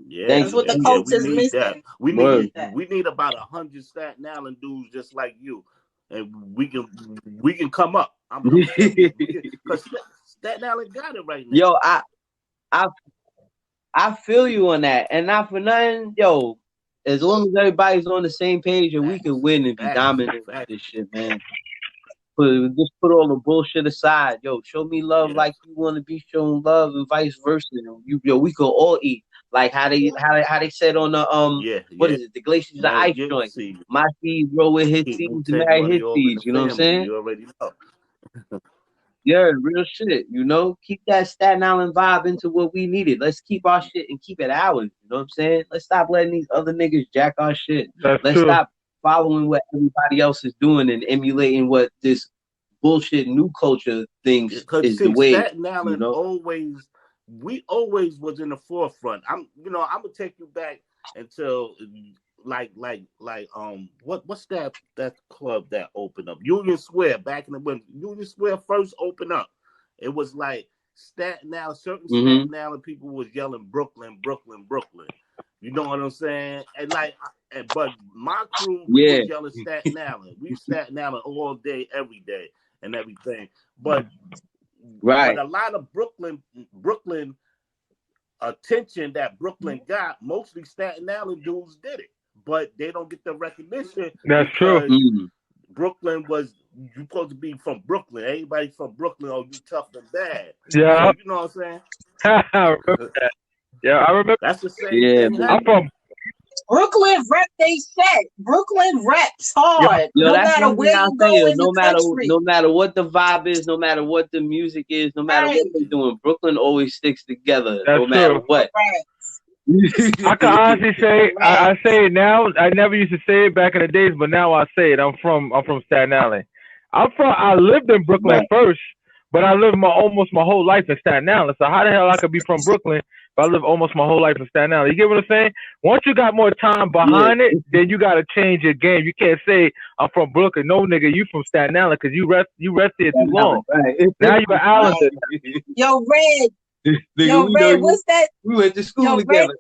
Yeah, that's what the culture's missing. That. We need about 100 Staten Island dudes just like you, and we can come up. Because Staten Island got it right now. Yo, I feel you on that, and not for nothing, yo. As long as everybody's on the same page and we can win and be dominant with this shit, man. Just put all the bullshit aside. Yo, show me love like you want to be shown love, and vice versa. We could all eat. Like how they said on the what is it, the Glaciers of Ice joint. See, my seeds grow with his keep seeds and Wu-Tang marry money his all in seeds. the You know what I'm family. saying? You already know. Yeah, real shit. Keep that Staten Island vibe into what we needed. Let's keep our shit and keep it ours. You know what I'm saying? Let's stop letting these other niggas jack our shit. That's Let's true. stop following what everybody else is doing and emulating what this bullshit new culture thinks is the way. Staten Island we always was in the forefront. I'm gonna take you back until what's that club that opened up? Union Square, back in the when Union Square first opened up. It was like Staten Island, Staten Island people was yelling Brooklyn, Brooklyn, Brooklyn. You know what I'm saying? And but my crew, we was yelling Staten Island. We Staten Island all day, every day, and everything. But a lot of Brooklyn attention that Brooklyn got, mostly Staten Island dudes did it, but they don't get the recognition. That's true. Brooklyn was you supposed to be from Brooklyn. Everybody from Brooklyn, you tough and bad. Yeah, so, you know what I'm saying? I remember that. Yeah, I remember. That's the same thing. I'm from Brooklyn rep they set. Brooklyn reps hard. Yo, no that's matter where you go in the country. No matter what the vibe is, no matter what the music is, no matter what they're doing, Brooklyn always sticks together. That's no matter true. what. I can honestly say I say it now. I never used to say it back in the days, but now I say it. I'm from Staten Island. I lived in Brooklyn first, but I lived almost my whole life in Staten Island. So how the hell I could be from Brooklyn if I lived almost my whole life in Staten Island? You get what I'm saying? Once you got more time behind it, then you got to change your game. You can't say I'm from Brooklyn. No, nigga, you from Staten Island because you rest here too long. Now you're an Islander. Yo, Red. Yo, Red, what's that? We went to school together.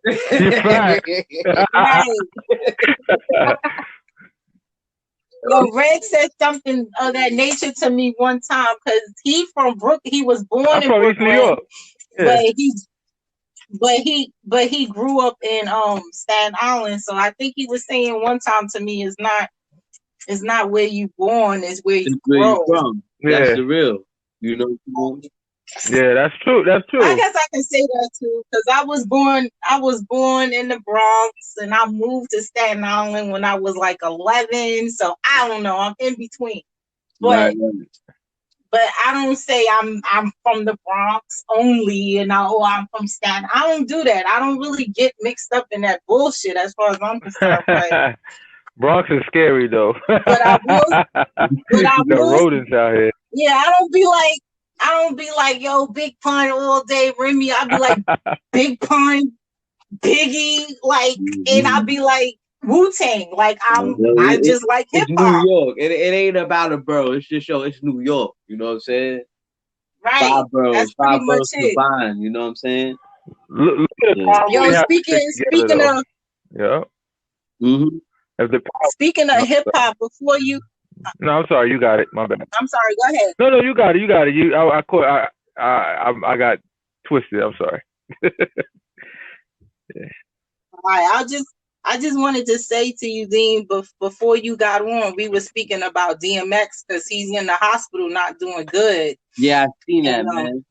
Right. Yo, Red said something of that nature to me one time because he from Brooklyn. He was born in Brooklyn, New York. but he grew up in Staten Island. So I think he was saying one time to me, it's not where you born, it's where you grow. From. That's the real. Yeah, that's true. That's true. I guess I can say that too, because I was born in the Bronx, and I moved to Staten Island when I was like 11. So I don't know. I'm in between, but I don't say I'm from the Bronx only, and I'm from Staten. I don't do that. I don't really get mixed up in that bullshit as far as I'm concerned. But Bronx is scary though. But I will. Rodents out here. Yeah, I don't be like, yo, Big Pun all day, Remy. I'll be like, Big Pun, Biggie, like, and I'll be like, Wu-Tang. Like, I just like hip hop. New York. It ain't about a borough. It's just, it's New York. You know what I'm saying? Right. 5 boroughs. That's 5 pretty boroughs much it. combined. You know what I'm saying? Look Yo, speaking of. Yeah. Speaking of hip hop, before you. No, I'm sorry. You got it. My bad. I'm sorry. Go ahead. No, you got it. I got twisted. I'm sorry. All right. I just wanted to say to you, Dean, before you got on, we were speaking about DMX because he's in the hospital not doing good. Yeah, I've seen that, man.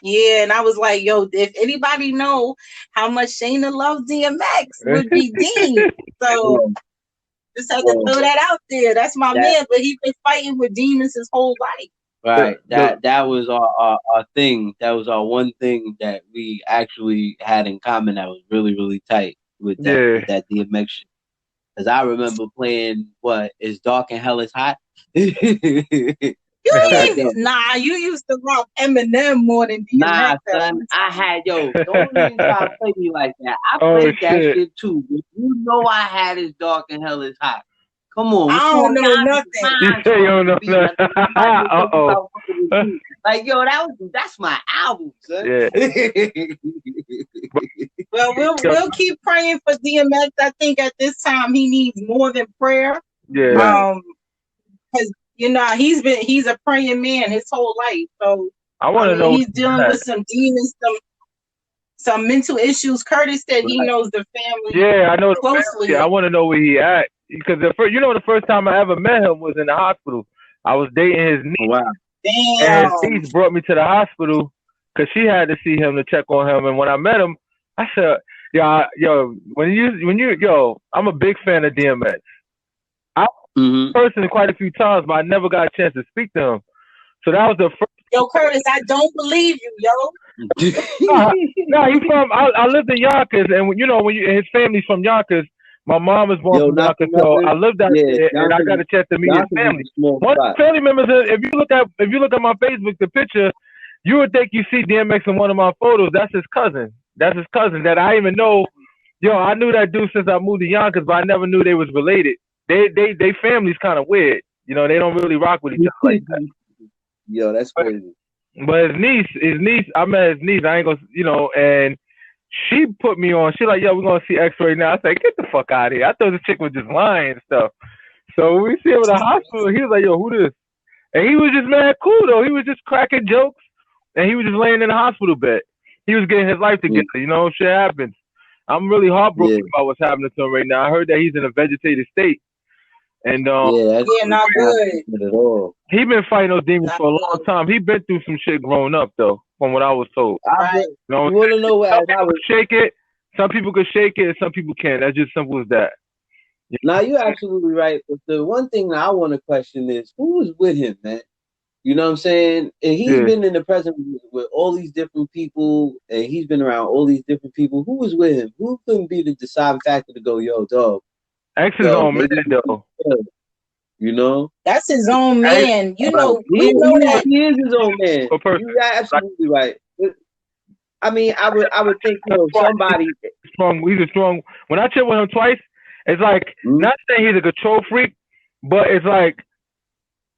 Yeah, and I was like, yo, if anybody know how much Shayna loves DMX, would be Dean. So just had to throw that out there. That's my man, but he's been fighting with demons his whole life. Right. That was our thing. That was our one thing that we actually had in common that was really, really tight with that DMX shit. Because I remember playing It's Dark and Hell is Hot. You used to rock Eminem more than DMX. Nah, son, I had don't even try to play me like that. I played that shit too. But you know I had It's Dark and Hell is Hot. Come on. I don't know nothing. You say you don't know nothing. Like, yo, that's my album, son. Yeah. Well, we'll keep praying for DMX. I think at this time he needs more than prayer. Yeah. Because he's a praying man his whole life. So I want to know he's dealing with some demons, some mental issues. Curtis said he knows the family. Yeah, I know closely. I want to know where he at because the first time I ever met him was in the hospital. I was dating his niece, Wow. and his Damn. niece brought me to the hospital because she had to see him to check on him. And when I met him, I said, yo, I'm a big fan of DMX. I person quite a few times, but I never got a chance to speak to him. So that was the first. Yo, Curtis, I don't believe you, yo. No, he's from. I lived in Yonkers, and when his family's from Yonkers. My mom was born from Yonkers, so I lived out there, and I got a chance to meet his family. One of the family members, if you look at my Facebook, the picture, you would think you see DMX in one of my photos. That's his cousin. That's his cousin that I even know. Yo, I knew that dude since I moved to Yonkers, but I never knew they was related. They family's kind of weird. They don't really rock with each other like that. Yo, that's crazy. But his niece, I met his niece. I ain't gonna, and she put me on. She like, yo, we're gonna see X right now. I said, get the fuck out of here. I thought the chick was just lying and stuff. So when we see him at the hospital, he was like, yo, who this? And he was just mad cool though. He was just cracking jokes, and he was just laying in the hospital bed. He was getting his life together. Shit happens. I'm really heartbroken about what's happening to him right now. I heard that he's in a vegetative state. And not good at all. He been fighting those demons for a long time. He been through some shit growing up though, from what I was told. Right. You want to know what some people shake it, some people could shake it, and some people can't. That's just simple as that. Now you're absolutely right. But the one thing that I want to question is who was with him, man. You know what I'm saying? And he's been in the present with all these different people, and he's been around all these different people. Who was with him? Who couldn't be the deciding factor to go, yo, dog? X is on man though. That's his own man. We know that he is his own man. You're absolutely right. I mean, I would think somebody strong. He's a strong. When I chill with him twice, it's like not saying he's a control freak, but it's like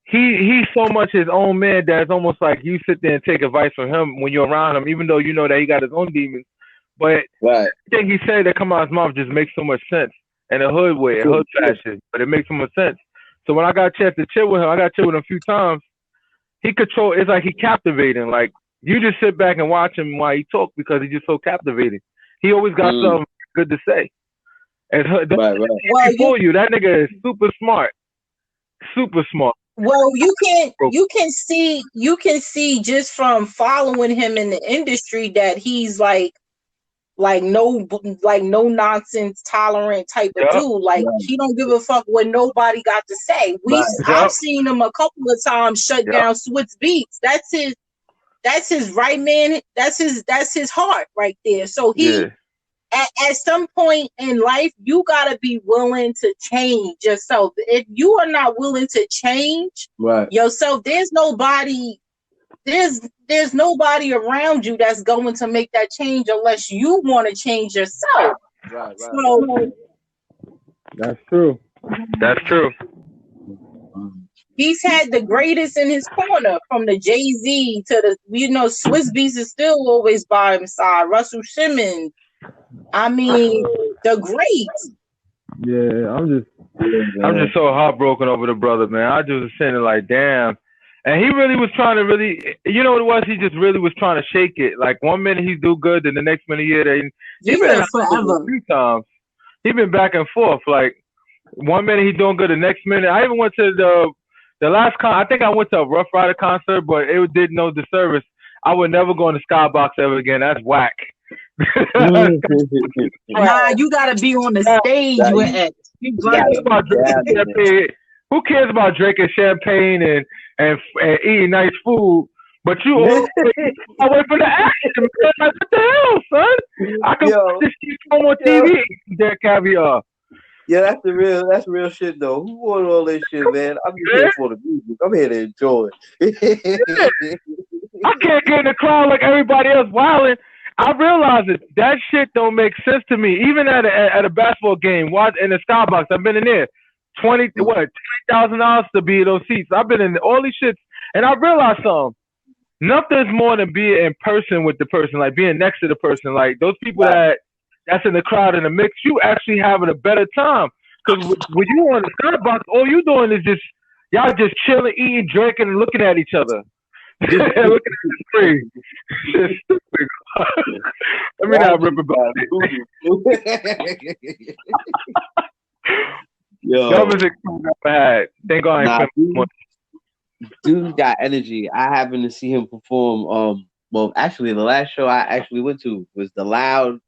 he's so much his own man that it's almost like you sit there and take advice from him when you're around him, even though you know that he got his own demons. But everything he said that come out of his mouth just makes so much sense. In a hood way, a hood fashion, but it makes so much sense. So when I got a chance to chill with him, I got to chill with him a few times. It's like he captivating. Like you just sit back and watch him while he talk because he's just so captivating. He always got something good to say. And fool you, that nigga is super smart. Super smart. Well, you can see just from following him in the industry that he's like no nonsense, tolerant type of dude. Like he don't give a fuck what nobody got to say. I've seen him a couple of times shut down Switz Beats. That's his right man. That's his heart right there. So at some point in life, you gotta be willing to change yourself. If you are not willing to change yourself, there's nobody around you that's going to make that change unless you want to change yourself. Right. So, that's true. That's true. He's had the greatest in his corner, from the Jay-Z to the, Swizz Beatz is still always by his side. Russell Simmons. I mean, the greats. Yeah, I'm just so heartbroken over the brother, man. I just was sitting there like, damn. And he really was trying to you know what it was? He just really was trying to shake it. Like 1 minute he's do good, then the next minute he's been forever. 3 times. He's been back and forth. Like 1 minute he's doing good, the next minute. I even went to the last I think I went to a Rough Rider concert, but it did no disservice. I would never go in the Skybox ever again. That's whack. Nah, you gotta be on the stage with X. Who cares about drinking champagne and eating nice food? But you always away from the action, man. Like, what the hell, son? I can watch this shit on TV. That caviar. Yeah, that's real shit though. Who want all this shit, man? I'm here for the music. I'm here to enjoy it. I can't get in the crowd like everybody else wilding. I realize that shit don't make sense to me. Even at a basketball game, watch in the Skybox, I've been in there. $20,000 to be in those seats. I've been in all these shits, and I realized something. Nothing's more than being in person with the person, like being next to the person. Like those people that's in the crowd in the mix, you actually having a better time. Because when you on the Starbucks, all you doing is y'all just chilling, eating, drinking, and looking at each other. Looking at the screen. Shit's stupid. Let me not rip about it. Yo. That was a bad. Thank God I ain't dude got energy. I happened to see him perform. Well, actually, the last show I actually went to was the loud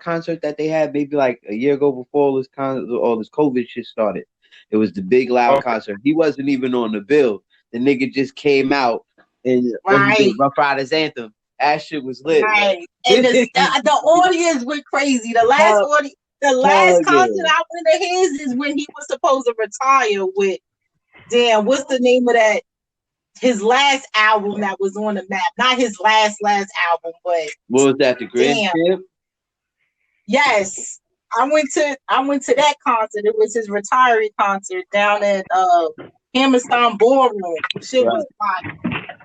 concert that they had maybe like a year ago before all this COVID shit started. It was the big loud Okay. concert. He wasn't even on the bill. The nigga just came out and when he did Right, Rough Riders anthem, that shit was lit. right. And the audience went crazy. hell, The hell last concert yeah. I went to his is when he was supposed to retire with. Damn, what's the name of that? His last album that was on the map. Not his last album, but What was that? The Grand damn. Champ? Yes. I went to that concert. It was his retiree concert down at Hammerstein Ballroom. Shit Right. was fire.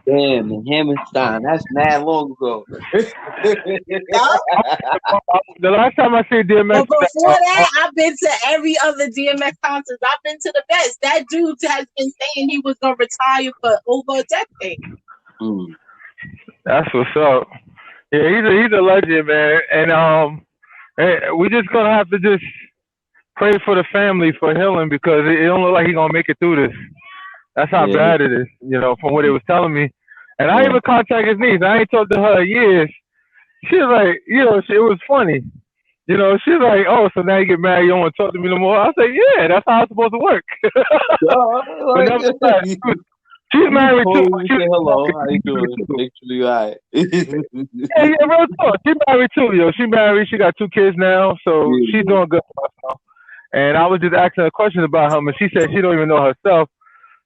Damn, the Hammerstein. That's mad long ago. Yeah. The last time I see DMX, But before that, I've been to every other DMX concert. I've been to the best. That dude has been saying he was gonna retire for over a decade. that's what's up. Yeah, he's a legend, man. And we just gonna have to just pray for the family for healing because it don't look like he's gonna make it through this. That's how bad it is, from what it was telling me. And I even contacted his niece. I ain't talked to her in years. She was like, it was funny. She's like, oh, so now you get mad, you don't want to talk to me no more. I said, yeah, that's how it's supposed to work. But nevertheless, she's married too. Hello, how you doing? Actually, right. Yeah, real talk. She's married too, yo. She married. She got 2 kids now, so she's doing good for herself. And I was just asking her questions about him, and she said she don't even know herself.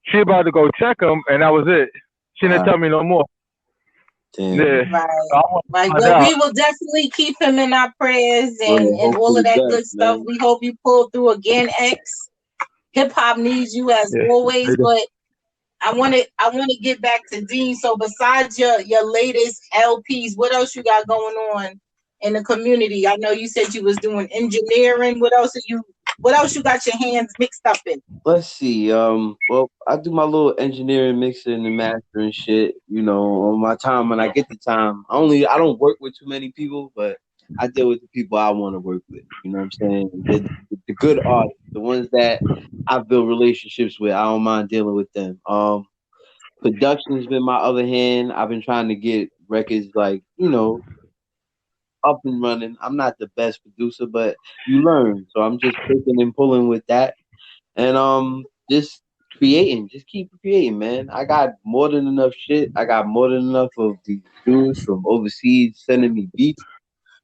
She about to go check him, and that was it. She didn't tell me no more. Damn. Yeah. Right. Well, we will definitely keep him in our prayers and all of that good stuff. Man. We hope you pull through again, X. Hip hop needs you as always, but I want to get back to Dean. So besides your latest LPs, what else you got going on in the community? I know you said you was doing engineering. What else you got your hands mixed up in? Let's see. Well, I do my little engineering, mixing and mastering shit. On my time when I get the time. I don't work with too many people, but I deal with the people I want to work with. You know what I'm saying? The good artists, the ones that I've built relationships with. I don't mind dealing with them. Production's been my other hand. I've been trying to get records like, up and running. I'm not the best producer, but you learn. So I'm just picking and pulling with that. And just creating. Just keep creating, man. I got more than enough shit. I got more than enough of the dudes from overseas sending me beats.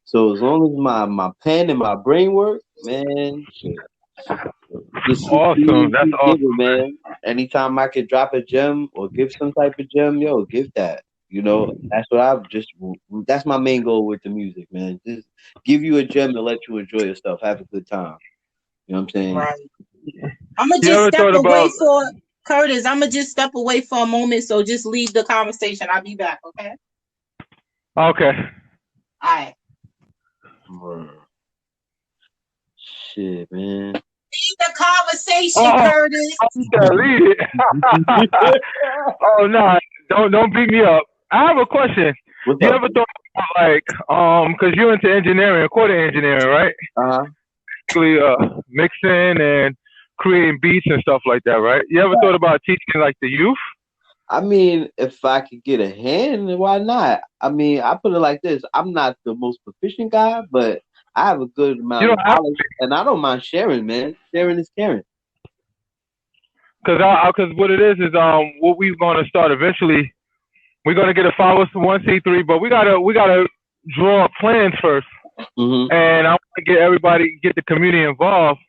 So as long as my pen and my brain work, man, shit. Just awesome. That's awesome, giving, man. Anytime I could drop a gem or give some type of gem, give that. That's what that's my main goal with the music, man. Just give you a gem to let you enjoy yourself, have a good time. You know what I'm saying? Right. I'm gonna just step away for Curtis. I'm gonna just step away for a moment, so just leave the conversation. I'll be back, okay? Okay. All right. Shit, man. Leave the conversation, Curtis. Leave it. Oh no, don't beat me up. I have a question. What's you up? Ever thought about because you're into engineering, recording engineering, right? Basically, mixing and creating beats and stuff like that, right? You ever thought about teaching like the youth? I mean, if I could get a hand, why not? I mean, I put it like this: I'm not the most proficient guy, but I have a good amount of knowledge, and I don't mind sharing, man. Sharing is caring. Because what it is what we're gonna start eventually. We're gonna get a 501c3, but we gotta draw up plans first, and I want to get the community involved,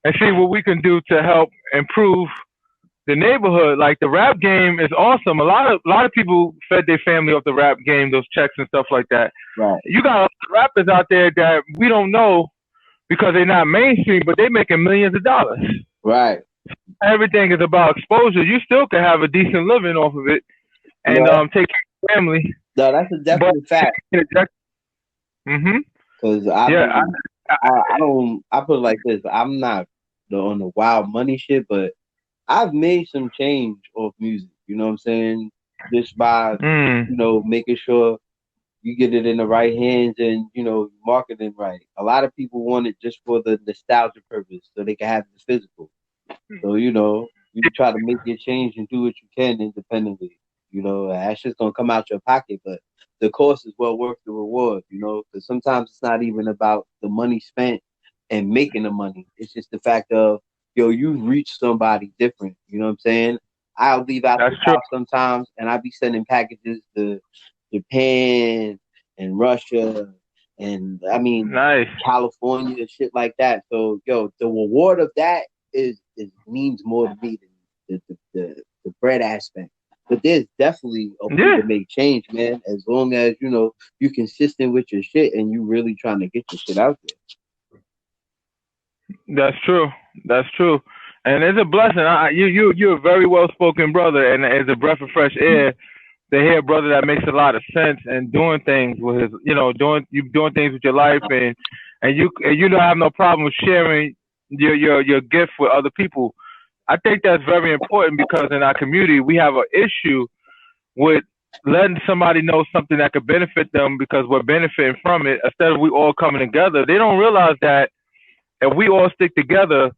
and see what we can do to help improve the neighborhood. Like the rap game is awesome. A lot of people fed their family off the rap game, those checks and stuff like that. Right. You got rappers out there that we don't know because they're not mainstream, but they're making millions of dollars. Right. Everything is about exposure. You still can have a decent living off of it, and take care of your family. No, that's a definite fact. Because I put it like this: I'm not on the wild money shit, but I've made some change off music. You know what I'm saying? Just by making sure you get it in the right hands and marketing right. A lot of people want it just for the nostalgia purpose, so they can have the physical. So you try to make your change and do what you can independently. You know, that's just gonna come out your pocket, but the cost is well worth the reward. You know, because sometimes it's not even about the money spent and making the money. It's just the fact of, yo, you reach somebody different. You know what I'm saying? I'll leave out That's the true. house sometimes, and I'll be sending packages to Japan and Russia, and I mean Nice. California and shit like that. So, yo, the reward of that is means more to me than the bread aspect. But there's definitely a way to make change, man. As long as you know you're consistent with your shit and you really trying to get your shit out there. That's true. That's true. And it's a blessing. You're a very well spoken brother, and it's a breath of fresh air to hear a brother that makes a lot of sense and doing things with his, doing things with your life, and you don't have no problem sharing your gift with other people. I think that's very important because in our community we have an issue with letting somebody know something that could benefit them because we're benefiting from it instead of we all coming together. They don't realize that if we all stick together,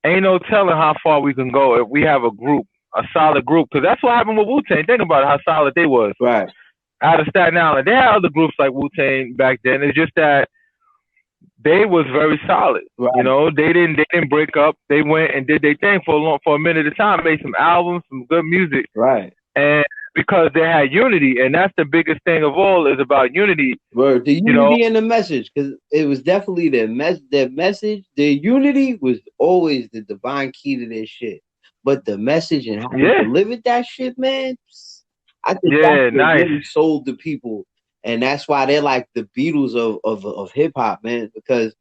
ain't no telling how far we can go if we have a group, a solid group. Because that's what happened with Wu-Tang. Think about how solid they was. Right. Out of Staten Island. They had other groups like Wu-Tang back then. It's just that they was very solid. Right. You know, they didn't break up. They went and did their thing for a minute at a time, made some albums, some good music. Right. And because they had unity, and that's the biggest thing of all is about unity. Word. The unity and the message, because it was definitely their message. The unity was always the divine key to their shit. But the message and how they delivered that shit, man, I think that's what really sold the people. And that's why they're like the Beatles of hip hop, man, because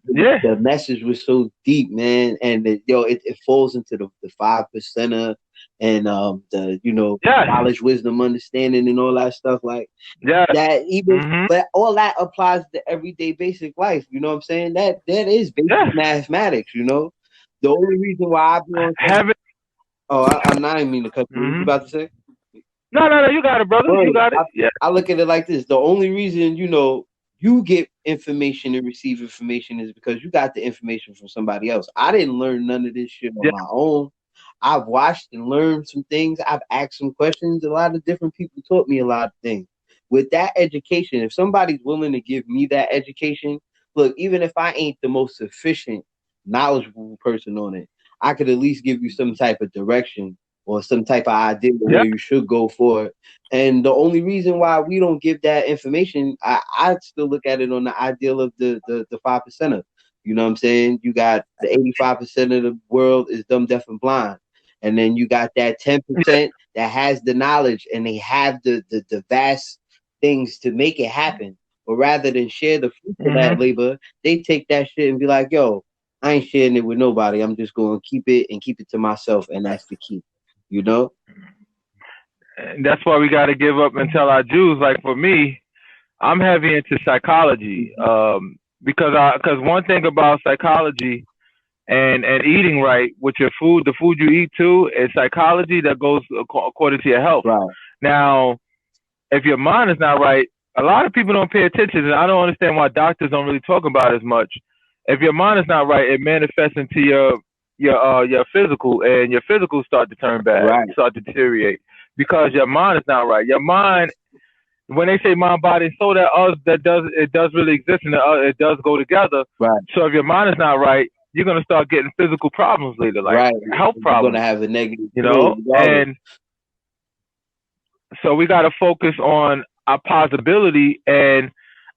the message was so deep, man. And it falls into the 5%er and the knowledge, wisdom, understanding, and all that stuff like that. Even but all that applies to everyday basic life. You know what I'm saying? That is basic mathematics. You know, the only reason why I be on I'm not even mean to cut you. What you about to say? No, you got it, brother. You got it. I look at it like this. The only reason, you get information and receive information is because you got the information from somebody else. I didn't learn none of this shit on my own. I've watched and learned some things. I've asked some questions. A lot of different people taught me a lot of things. With that education, if somebody's willing to give me that education, look, even if I ain't the most sufficient, knowledgeable person on it, I could at least give you some type of direction or some type of idea where you should go for it. And the only reason why we don't give that information, I still look at it on the ideal of the 5%er. You know what I'm saying? You got the 85% of the world is dumb, deaf, and blind. And then you got that 10% that has the knowledge and they have the vast things to make it happen. But rather than share the fruit of that labor, they take that shit and be like, yo, I ain't sharing it with nobody. I'm just going to keep it to myself. And that's the key. You know? And that's why we got to give up and tell our Jews. Like for me, I'm heavy into psychology because one thing about psychology and eating right with your food, the food you eat too, is psychology that goes according to your health. Right. Now, if your mind is not right, a lot of people don't pay attention, and I don't understand why doctors don't really talk about it as much. If your mind is not right, it manifests into your physical, and your physical start to turn bad, start to deteriorate because your mind is not right. Your mind, when they say mind, body, and soul, it does really exist, and it does go together. Right. So if your mind is not right, you're gonna start getting physical problems later, like health problems. You're gonna have a negative, and so we got to focus on our possibility. And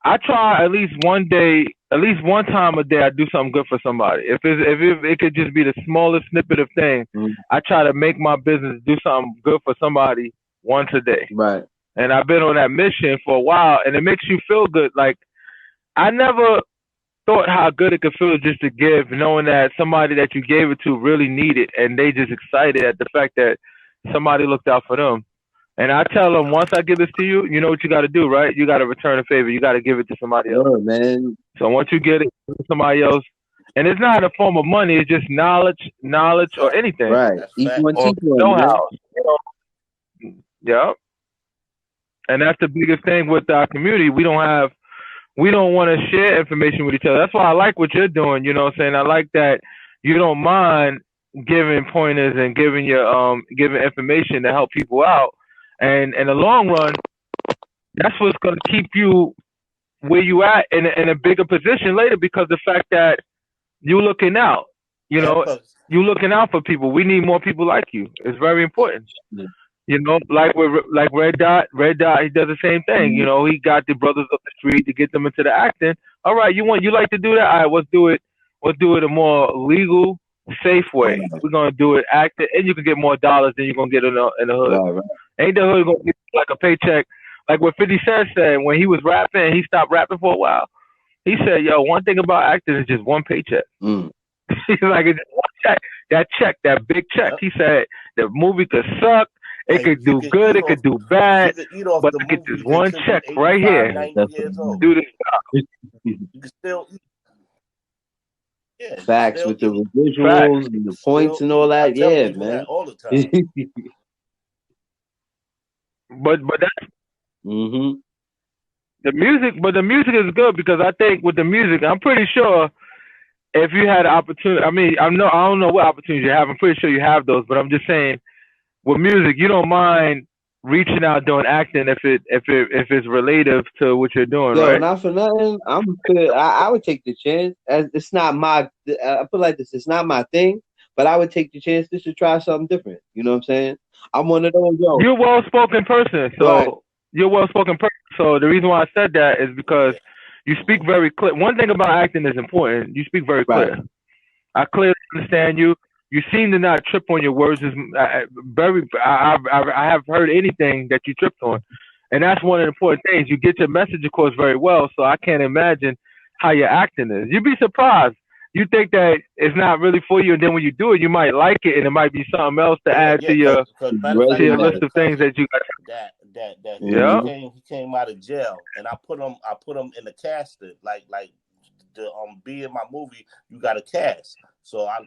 I try at least one time a day, I do something good for somebody. If it could just be the smallest snippet of thing, I try to make my business do something good for somebody once a day. Right. And I've been on that mission for a while, and it makes you feel good. Like I never thought how good it could feel just to give, knowing that somebody that you gave it to really need it, and they just excited at the fact that somebody looked out for them. And I tell them, once I give this to you, you know what you got to do, right? You got to return a favor. You got to give it to somebody else. Sure, man. So once you get it to somebody else, and it's not in the form of money, it's just knowledge or anything. Right. Each one teach one. Know-how. Yeah. And that's the biggest thing with our community. We don't want to share information with each other. That's why I like what you're doing. You know what I'm saying? I like that you don't mind giving pointers and giving giving information to help people out. And in the long run, that's what's gonna keep you where you at in a bigger position later, because the fact that you looking out, you Yeah, know, cause you looking out for people. We need more people like you. It's very important. Yeah. You know, like Red Dot, he does the same thing. You Mhm. know, he got the brothers up the street to get them into the acting. All right, you like to do that? All right, let's do it. Let's do it a more legal, safe way. Right, We're gonna do it acting, and you can get more dollars than you're gonna get in the hood. right, right. Ain't the hood gonna get like a paycheck? Like what 50 Cent said when he was rapping, he stopped rapping for a while. He said, "Yo, one thing about acting is just one paycheck." Mm. He's like, "It's just one check. That check, that big check." yep. He said, "The movie could suck, it And could do good, it could do you bad, can eat off but the I get this movies one until you check right 85, here. Yeah, 90 years old. Do this." You can still eat. Yeah, you can Facts still with the eat. Facts. residuals and the points Still and all eat. I that. tell Yeah, people that man. all the time. But that's hmm the music. But the music is good because I think with the music, I'm pretty sure if you had an opportunity, I mean, I don't know what opportunities you have. I'm pretty sure you have those, but I'm just saying with music, you don't mind reaching out doing acting if it's relative to what you're doing, Yo, right? not for nothing. I'm good. I would take the chance. As it's not my. I put it like this. It's not my thing, but I would take the chance just to try something different. You know what I'm saying? I'm one of those. Yo, You're a well-spoken person, right, so you're a well-spoken person. So the reason why I said that is because Yeah. you speak very clear. One thing about acting is important. You speak very right. clear. I clearly understand you. You seem to not trip on your words. Is very. I have heard anything that you tripped on, and that's one of the important things. You get your message across very well. So I can't imagine how your acting is. You'd be surprised. You think that it's not really for you, and then when you do it, you might like it, and it might be something else to Yeah, add yeah, because matter of fact, I list had a of things cousin that you got. that Yeah. hmm he came out of jail, and I put him in the casting, like to be in my movie. You got a cast, so I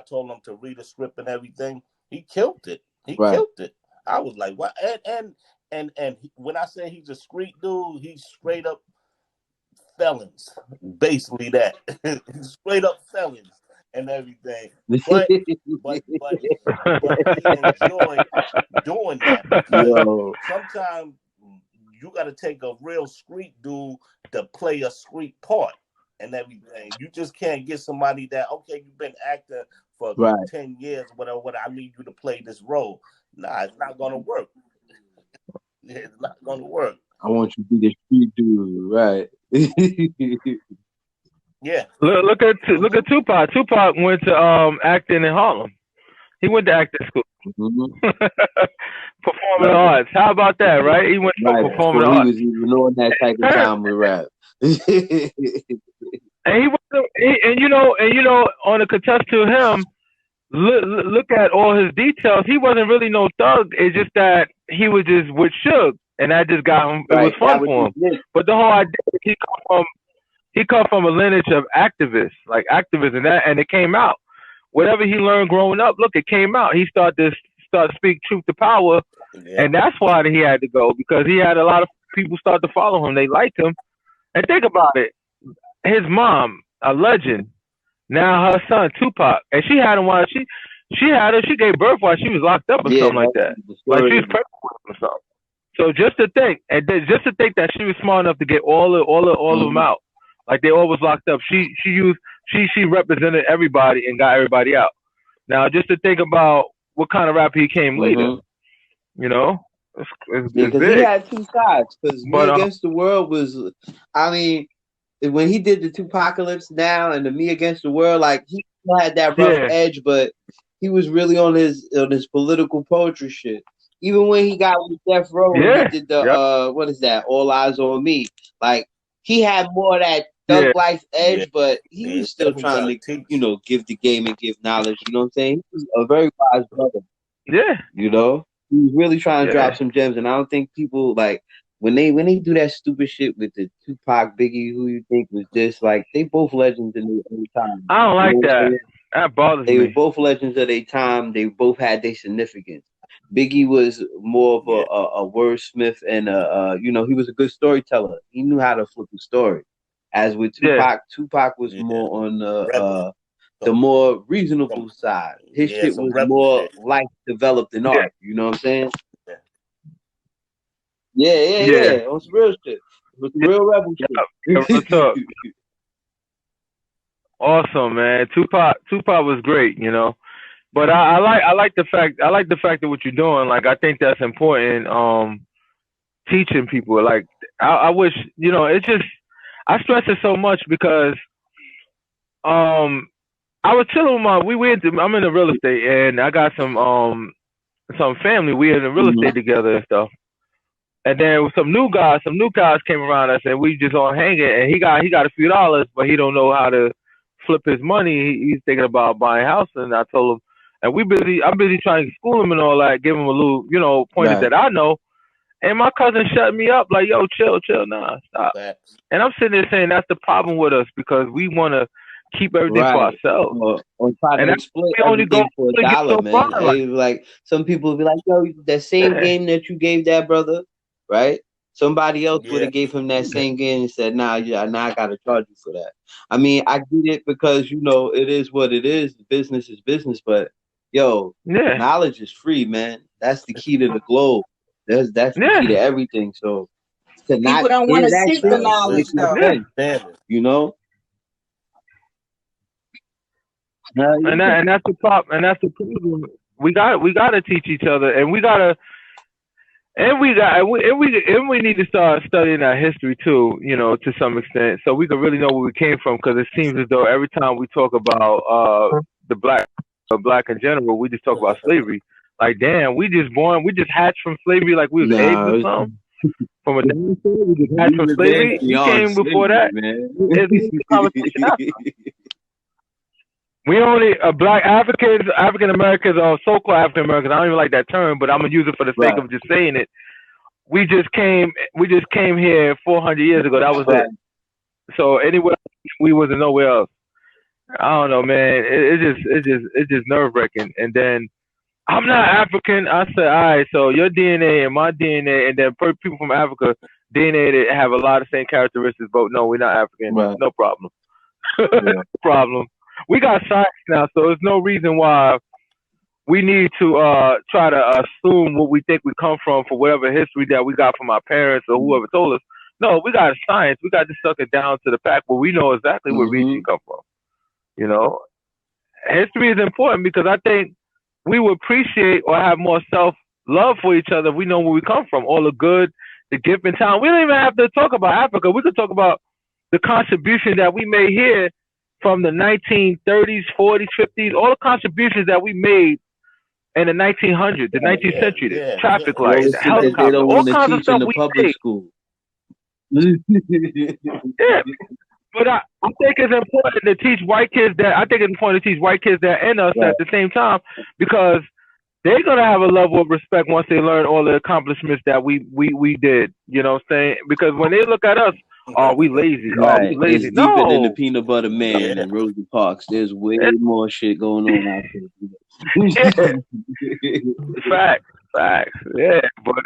told him to read the script and everything. He killed it. He Right. killed it. I was like, what? When I say he's a street dude, he's straight up felons, basically that straight up felons and everything. But but he enjoyed doing that because Yo, sometimes you got to take a real street dude to play a street part and everything. You just can't get somebody that you've been acting for right. 10 years, whatever. I need you to play this role. Nah, it's not gonna work. It's not gonna work. I want you to be the street dude, right? Yeah. look at Tupac. Tupac went to acting in Harlem. He went to acting school. hmm Performing Right, arts. How about that, right? He went to right. performing Before he arts. was even on that type of time with rap. And he wasn't, and on a contest to him, look at all his details. He wasn't really no thug. It's just that he was just with Suge, and that just got him. It was Right. fun That was for just him. it. But the whole idea, he come from a lineage of activists, like activists, and it came out. Whatever he learned growing up, look, it came out. He started to speak truth to power, Yeah. and that's why he had to go, because he had a lot of people start to follow him. They liked him. And think about it. His mom, a legend. Now her son, Tupac, and she had him while she gave birth while she was locked up or Yeah, something like that's that. the Like she story. was pregnant with him or something. So just to think, that she was smart enough to get all of them hmm out, like they all was locked up. She represented everybody and got everybody out. Now just to think about what kind of rapper he came later, hmm you know, Yeah, it's because he big. had two sides. Because Me But Against the World was, I mean, when he did the Tupacalypse Now and the Me Against the World, like he still had that rough yeah, edge, but he was really on his political poetry shit. Even when he got with Death Row and he yeah, did the yep, what is that? All Eyes on Me. Like he had more of that thug yeah, life Yeah. edge, but he Yeah. was still Definitely trying gotta to, teach. give the game and give knowledge. You know what I'm saying? He was a very wise brother. yeah, You know, he was really trying to drop yeah. some gems, and I don't think people like when they do that stupid shit with the Tupac Biggie, who you think was this, like they both legends in their own time. I don't You know like what I'm that. saying? That bothers They were me. both legends of their time. They both had their significance. Biggie was more of Yeah. a wordsmith and he was a good storyteller. He knew how to flip a story. As with Yeah, Tupac was Yeah. more on the Rebel. the more reasonable side. His shit some was rebel more shit. life developed than art. You know what I'm saying? Yeah. Yeah. On some real shit. With some real rebel What's up? Awesome, man. Tupac was great, you know. But I like the fact that what you're doing. Like, I think that's important. Teaching people. Like, I wish, you know, it's just, I stress it so much because I was chilling with I'm in the real estate, and I got some family. We in the real estate together and stuff. And then some new guys came around us, and we just all hanging. And he got a few dollars, but he don't know how to flip his money. He's thinking about buying a house, and I told him, and I'm busy trying to school him and all that, give him a little, you know, pointers that I know. And my cousin shut me up, like, yo, chill, nah, stop. And I'm sitting there saying that's the problem with us, because we want to keep everything for ourselves. Or try to exploit everything for a dollar, man. Like, some people will be like, yo, that same game that you gave that brother, right? Somebody else would have gave him that same game and said, now I gotta charge you for that. I mean, I get it, because, you know, it is what it is. Business is business, but yo, knowledge is free, man. That's the key to the globe. That's the key to everything. So people don't want to seek the knowledge, though. You know. And that's the problem. And that's the problem. We got to teach each other, and we need to start studying our history too, you know, to some extent, so we can really know where we came from. Because it seems as though every time we talk about the black in general, we just talk about slavery. Like, damn, we just hatched from slavery, like we was eggs or something. From a dinosaur, we just hatched from slavery. We came before that. We only black African Americans, or so-called African Americans. I don't even like that term, but I'm gonna use it for the sake of just saying it. We just came here 400 years ago. That was it. So anywhere we wasn't nowhere else. I don't know, man. It's just nerve-wracking. And then I'm not African. I said, all right, so your DNA and my DNA, and then people from Africa DNA that have a lot of same characteristics, but no, we're not African. No problem. No problem. We got science now, so there's no reason why we need to try to assume what we think we come from for whatever history that we got from our parents or whoever told us. No, we got science. We got to suck it down to the fact where we know exactly where region come from. You know, history is important, because I think we would appreciate or have more self-love for each other if we know where we come from. All the good, the gift and talent. We don't even have to talk about Africa. We could talk about the contribution that we made here from the 1930s, 40s, 50s, all the contributions that we made in the 1900s, the 19th century, the traffic lights, the helicopter, all kinds of stuff we made. School. But I think it's important to teach white kids that. I think it's important to teach white kids that and us at the same time, because they're gonna have a level of respect once they learn all the accomplishments that we did. You know what I'm saying? Because when they look at us, we lazy. We lazy. It's deeper than the Peanut Butter Man and Rosa Parks. There's way more shit going on out there. Facts. Yeah, but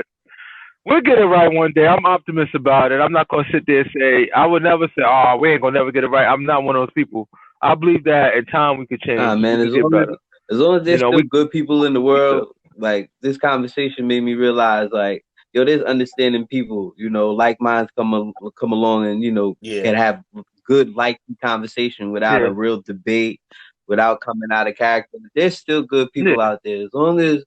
we'll get it right one day. I'm optimistic about it. I'm not gonna sit there and say, I would never say, we ain't gonna never get it right. I'm not one of those people. I believe that in time we could change. Man, as long as there's still good people in the world, like, this conversation made me realize, like, yo, there's understanding people, you know, like minds come along and, you know, can have good, likely conversation without a real debate, without coming out of character. There's still good people out there. As long as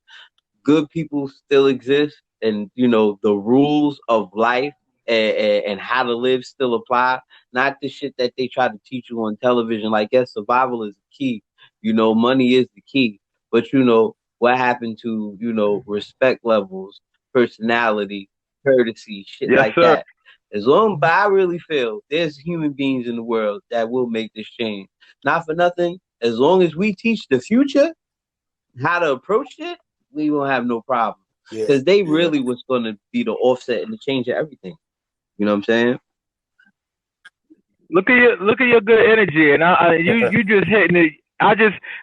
good people still exist, and, you know, the rules of life and how to live still apply, not the shit that they try to teach you on television. Like, yes, survival is the key. You know, money is the key. But, you know, what happened to, you know, respect levels, personality, courtesy, shit that. As long as I really feel there's human beings in the world that will make this change. Not for nothing. As long as we teach the future how to approach it, we won't have no problem. Because they really was going to be the offset and the change of everything. You know what I'm saying? Look at your good energy, and you just hitting it.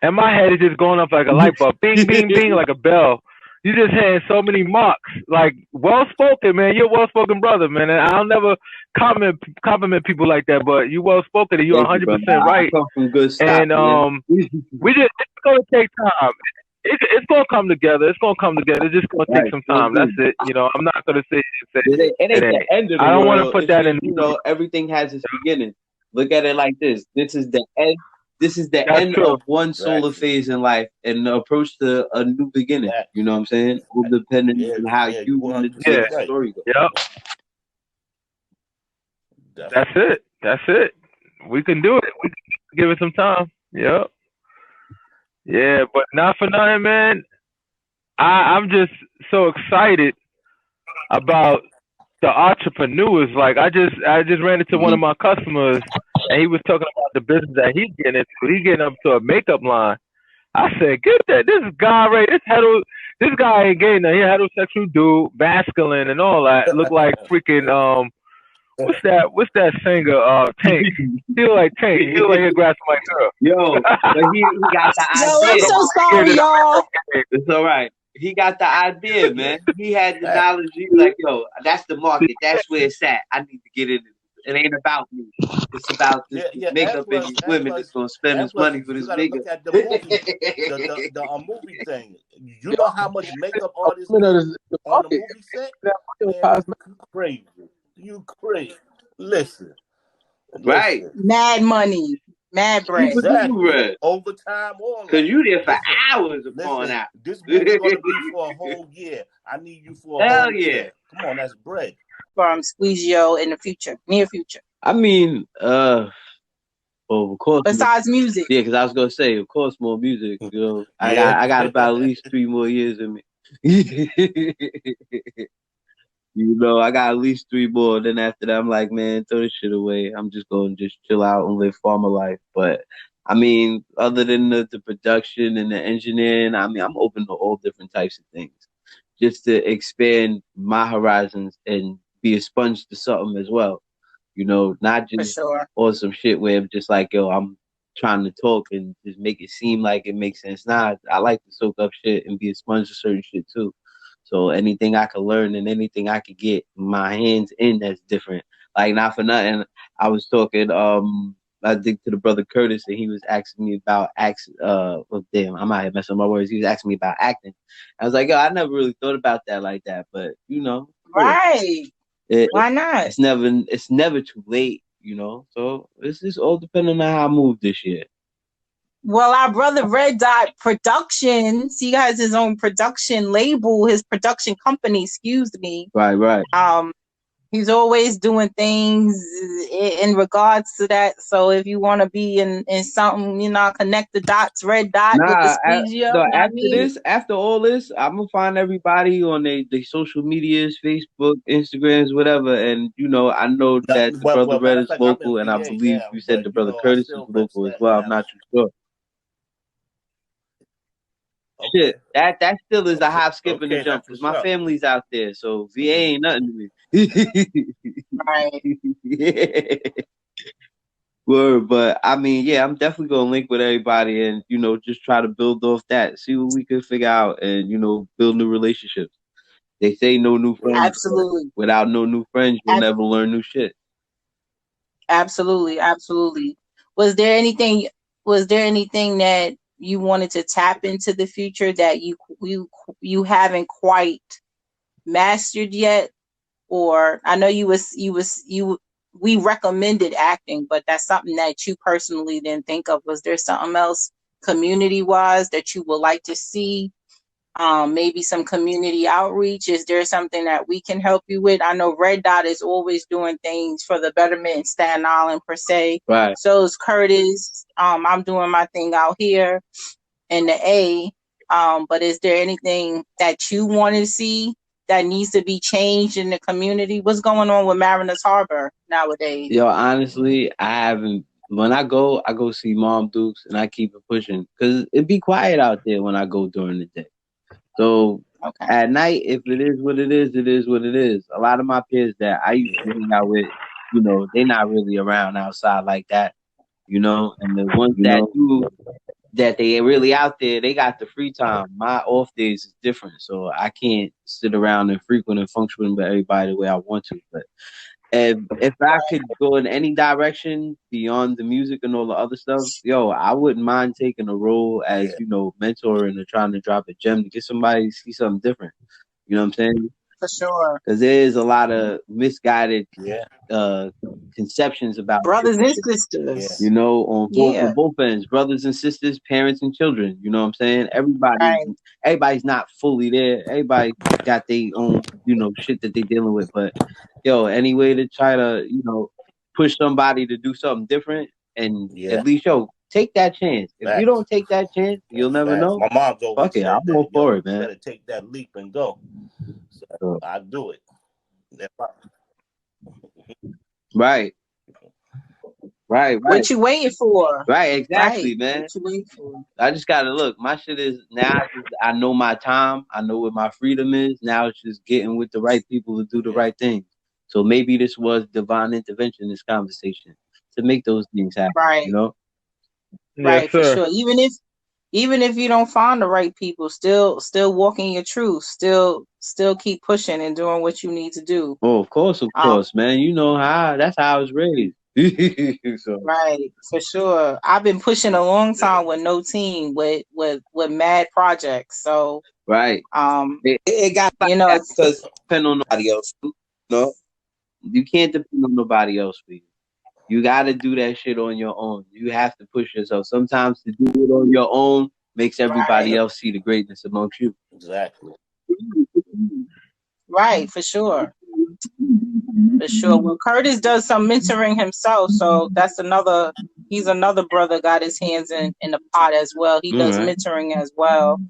In my head, it's just going off like a light bulb, bing, bing, bing, like a bell. you just had so many marks. Like well spoken, man. You're a well spoken brother, man. And I'll never compliment people like that. But you well spoken and you're Thank you, bro. 100% I right. come from good stock, And man. it's gonna take time. It's gonna come together. It's gonna come together. It's just gonna take Right. some time. That's it. You know, I'm not gonna say It ain't the end of the I don't want to world. put It's that just, in. everything has its beginning. Look at it like this. This is the end. This is the That's end true. of one solar phase in life and the approach to a new beginning. You know what I'm saying? All depending on how you want to make the story go. Yep. That's it. That's it. We can do it. We can give it some time. Yep. Yeah, but not for nothing, man. I'm just so excited about the entrepreneurs. Like I just ran into one of my customers and he was talking about the business that he's getting into. He's getting up to a makeup line. I said, get that. This guy this guy ain't gay now. He a heterosexual dude, masculine and all that. Look like freaking what's that singer? Tank. He look like Tank. He look like he'll grab somebody's girl. Yo, but he got the idea. Yo, I'm so sorry, y'all. It's all right. He got the idea, man. He had the knowledge. He was like, yo, that's the market. That's where it's at. I need to get in it. It ain't about me. It's about this makeup and these women that's going to spend this money for this makeup. Look at the movie, the movie thing. You know how much makeup artists on the movie set? Man, crazy. You crazy. Listen. Right. Mad money. Mad bread. Exactly. Overtime, all because you there for hours of pouring out. This movie's going to be for a whole year. I need you for a whole year. Come on, that's bread. From Squeegio in the future, near future. I mean, well, of course. Besides music. Yeah, because I was gonna say, of course, more music. You know, I got about at least 3 more years in me. You know, I got at least 3 more. Then after that, I'm like, man, throw this shit away. I'm just going to just chill out and live farmer life. But I mean, other than the production and the engineering, I mean, I'm open to all different types of things, just to expand my horizons and be a sponge to something as well. You know, not just on some shit where I'm just like, yo, I'm trying to talk and just make it seem like it makes sense. Nah, I like to soak up shit and be a sponge to certain shit too. So anything I could learn and anything I could get my hands in that's different. Like, not for nothing, I was talking, I think, to the brother Curtis, and he was asking me about well, damn, I might have messed up my words. He was asking me about acting. I was like, yo, I never really thought about that like that, but you know, right? Why not? It's never too late, you know. So it's just all depending on how I move this year. Well, our brother Red Dot Productions, he has his own production label, his production company, excuse me. Right. He's always doing things in regards to that. So if you want to be in something, you know, connect the dots, Red Dot with the Squeegio. After all this, I'm gonna find everybody on their social medias, Facebook, Instagrams, whatever. And you know, I know that the brother Red is local, and I believe you said the brother Curtis is local as well. I'm not too sure. Okay. Shit, that still is a hop, skip, and a jump because my family's out there, so VA ain't nothing to me. Right. Yeah. Word, but I mean, yeah, I'm definitely gonna link with everybody, and you know, just try to build off that, see what we can figure out, and you know, build new relationships. They say no new friends. Absolutely. Without no new friends, you'll never learn new shit. Absolutely. Was there anything that you wanted to tap into the future that you haven't quite mastered yet? Or I know we recommended acting, but that's something that you personally didn't think of. Was there something else community wise that you would like to see? Maybe some community outreach. Is there something that we can help you with? I know Red Dot is always doing things for the betterment in Staten Island per se. Right. So is Curtis. I'm doing my thing out here in the A. But is there anything that you want to see that needs to be changed in the community? What's going on with Mariners Harbor nowadays? Yo, honestly, I haven't. When I go see Mom Dukes, and I keep it pushing because it be quiet out there when I go during the day. So at night, if it is what it is, it is what it is. A lot of my peers that I used to hang out with, you know, they're not really around outside like that, you know. And the ones that do, that they really out there, they got the free time. My off days is different, so I can't sit around and frequent and function with everybody the way I want to. But if I could go in any direction beyond the music and all the other stuff, yo, I wouldn't mind taking a role as, you know, mentoring or trying to drop a gem to get somebody to see something different. You know what I'm saying? For sure. Because there is a lot of misguided Yeah. conceptions about Brothers and shit, sisters. you know, on Yeah. both ends, brothers and sisters, parents and children. You know what I'm saying? Right. Everybody's not fully there. Everybody got their own, you know, shit that they dealing with. But yo, any way to try to, you know, push somebody to do something different, and at least, yo, take that chance. If you don't take that chance, you'll never know. My mom's always Fuck it, said I'm that, all for it, you man. better take that leap and go. So I do it. Right. What you waiting for? Right, exactly, Right. man. What you waiting for? I just gotta look. My shit is now. I know my time. I know what my freedom is. Now it's just getting with the right people to do the right thing. So maybe this was divine intervention in this conversation to make those things happen. Right. You know. Right, Yes, for sir. sure. Even if you don't find the right people, still walking your truth, still keep pushing and doing what you need to do. Oh, of course, man. You know how that's how I was raised. So. Right, for sure. I've been pushing a long time with no team, with mad projects. So right, it got you know, because depend on nobody else. No, you can't depend on nobody else for you. You got to do that shit on your own. You have to push yourself. Sometimes to do it on your own makes everybody else see the greatness amongst you. Exactly. Right, for sure. For sure. Well, Curtis does some mentoring himself, so he's another brother got his hands in the pot as well. He does mentoring as well.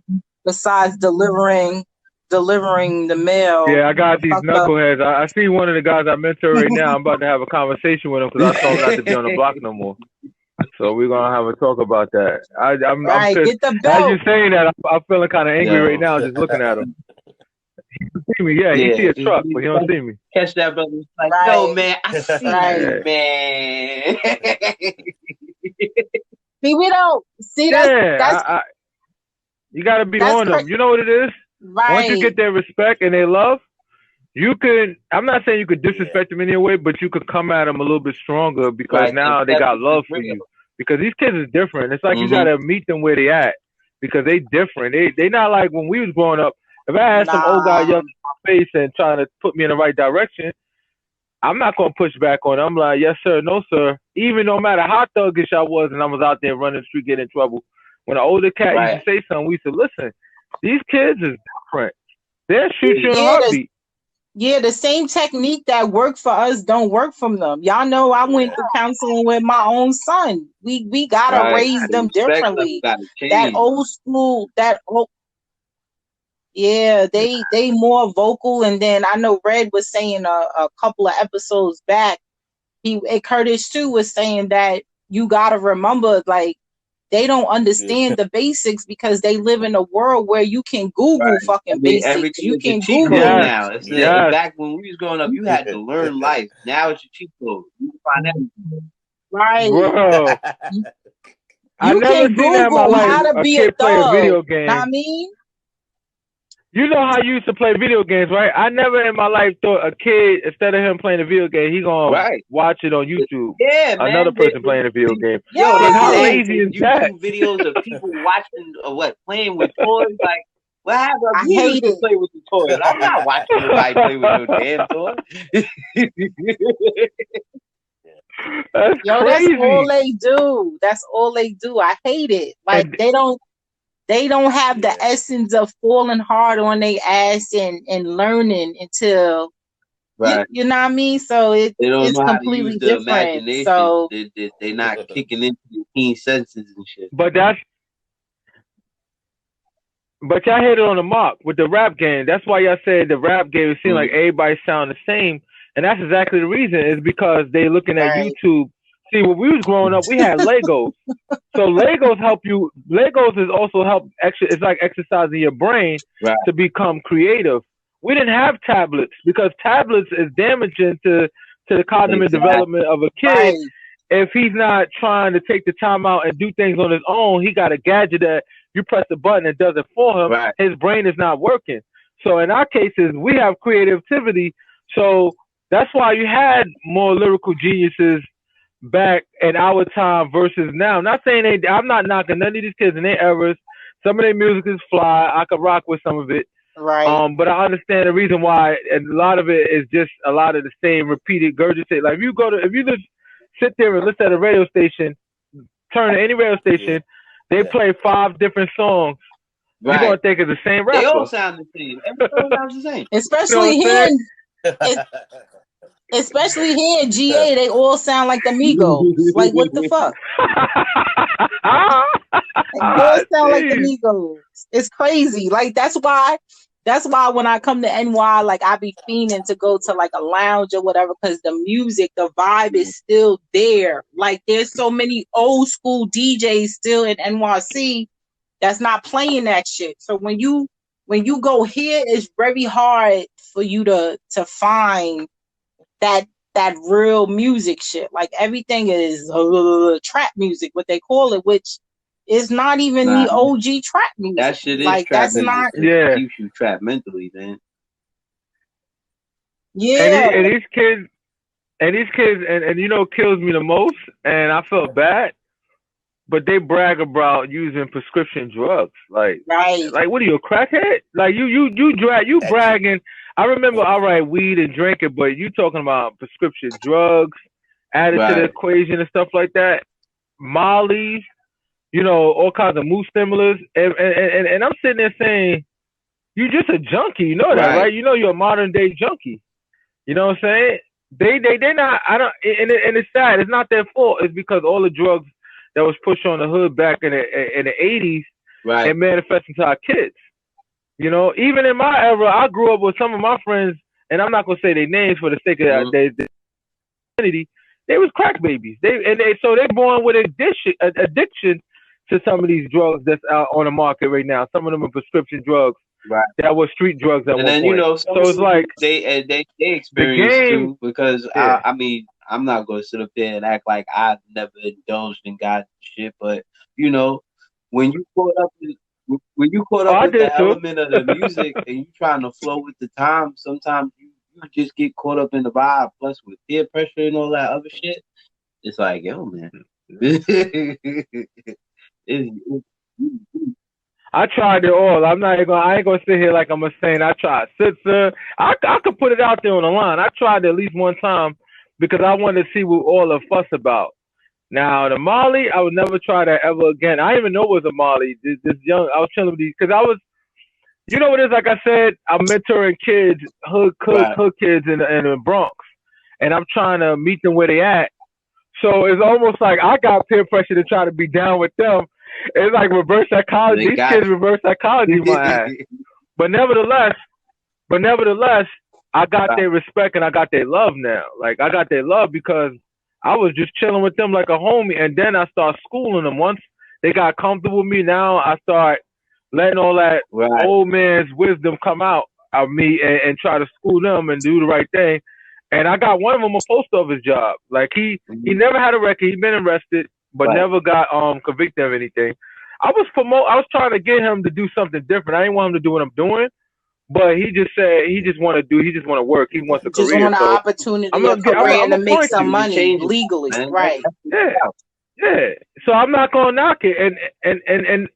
Besides delivering the mail. Yeah, I got these knuckleheads. I see one of the guys I mentor right now. I'm about to have a conversation with him because I told him not to be on the block no more. So we're gonna have a talk about that. I'm get the belt. As you're saying that, I'm feeling kind of angry right now just looking at him. He can see me, he see a truck, but he don't see me. Catch that brother. Like, yo, man, I see you, man. See, we don't see that. You gotta be on them. You know what it is? Right. Once you get their respect and their love, you can. I'm not saying you could disrespect them in any way, but you could come at them a little bit stronger because now they got love for you. Because these kids is different. It's like you gotta meet them where they at because they different. They not like when we was growing up. If I had some old guy yelling in my face and trying to put me in the right direction, I'm not gonna push back on them. I'm like, yes sir, no sir. Even no matter how thuggish I was and I was out there running the street getting in trouble. When an older cat used to say something, we said, listen, these kids is different. They'll shoot you in a heartbeat. The same technique that worked for us don't work for them. Y'all know I went through counseling with my own son. We gotta raise them differently. That old school, they more vocal. And then I know Red was saying a couple of episodes back, Curtis too was saying that you gotta remember, like, they don't understand the basics because they live in a world where you can Google fucking basics. You can Google now. Back when we was growing up, you had to learn life. Now it's your cheat code. You can find everything. Right. Bro. I never seen that in my life. A kid play a video game. Know what I mean? You know how you used to play video games, right? I never in my life thought a kid, instead of him playing a video game, he gonna watch it on YouTube. Yeah, man. Another person playing a video game. Yo, how lazy is that? YouTube videos of people watching playing with toys. Like, what happened? I hate it. Play with the toys. I'm not watching nobody play with no damn toy. That's Yo, crazy. that's all they do. That's all they do. I hate it. Like, they don't have the essence of falling hard on their ass and learning until you know what I mean. So it's completely different. So they're not kicking into your keen senses and shit. But y'all hit it on the mark with the rap game. That's why y'all said the rap game. It seemed like everybody sound the same, and that's exactly the reason. Is because they looking at YouTube. See, when we was growing up, we had Legos. So Legos help you. Legos is also help. It's like exercising your brain to become creative. We didn't have tablets because tablets is damaging to the cognitive development of a kid. if he's not trying to take the time out and do things on his own, he got a gadget that you press the button and does it for him. Right. His brain is not working. So in our cases, we have creativity. So that's why you had more lyrical geniuses back in our time versus now. I'm not saying I'm not knocking none of these kids in their eras. Some of their music is fly. I could rock with some of it. Right. But I understand the reason why, and a lot of it is just a lot of the same repeated gurgitate. Like if you just sit there and listen at a radio station, turn to any radio station, they play 5 different songs. Right. You're gonna think it's the same rapper. They all sound the same. Everyone sounds the same. Especially here in GA, they all sound like the Migos. Like, what the fuck? They all sound like the Migos. It's crazy. Like, that's why when I come to NY, like, I be fiending to go to like a lounge or whatever, because the music, the vibe is still there. Like, there's so many old school DJs still in NYC that's not playing that shit. So when you go here, it's very hard for you to find that real music shit. Like, everything is trap music, what they call it, which is not even the OG trap music. That shit is like trap that's music. not. Yeah. It keeps you trapped mentally, man. Yeah. And these kids, and you know, kills me the most, and I felt bad. But they brag about using prescription drugs. Like, right. Like, what are you, a crackhead? Like, you bragging. I remember, all right, weed and drinking, but you talking about prescription drugs added to the equation and stuff like that. Molly, you know, all kinds of mood stimulants. And I'm sitting there saying, you just a junkie. You know that, right? You know you're a modern day junkie. You know what I'm saying? They not, I don't, and it's sad. It's not their fault. It's because all the drugs that was pushed on the hood back in the 80s, and manifest into our kids. You know, even in my era, I grew up with some of my friends, and I'm not gonna say their names for the sake of their identity. They was crack babies. So they're born with addiction to some of these drugs that's out on the market right now. Some of them are prescription drugs. Right. That were street drugs at one point. You know, so it's like they experience too, because I mean, I'm not gonna sit up there and act like I've never indulged in God's shit, but you know, when you caught up with the element of the music and you trying to flow with the time, sometimes you just get caught up in the vibe. Plus, with peer pressure and all that other shit, it's like, yo, man. I tried it all. I ain't gonna sit here like I'm a saint. I tried Sitzer. I could put it out there on the line. I tried it at least one time because I wanted to see what all the fuss about. Now the Molly, I would never try that ever again. I didn't even know it was a Molly. This young, I was chilling with these because I was, you know what it is? Like I said, I'm mentoring kids, hood kids in the Bronx, and I'm trying to meet them where they at. So it's almost like I got peer pressure to try to be down with them. It's like reverse psychology. These kids reverse psychology my ass. But nevertheless, I got their respect and I got their love now. Like, I got their love because I was just chilling with them like a homie, and then I start schooling them. Once they got comfortable with me, now I start letting all that old man's wisdom come out of me and try to school them and do the right thing. And I got one of them a post office job. Like, he never had a record. He'd been arrested, but never got convicted of anything. I was trying to get him to do something different. I didn't want him to do what I'm doing, but he just said he just want to work. He wants a career. Just want an opportunity to make some money legally, right? Yeah. So I'm not gonna knock it, and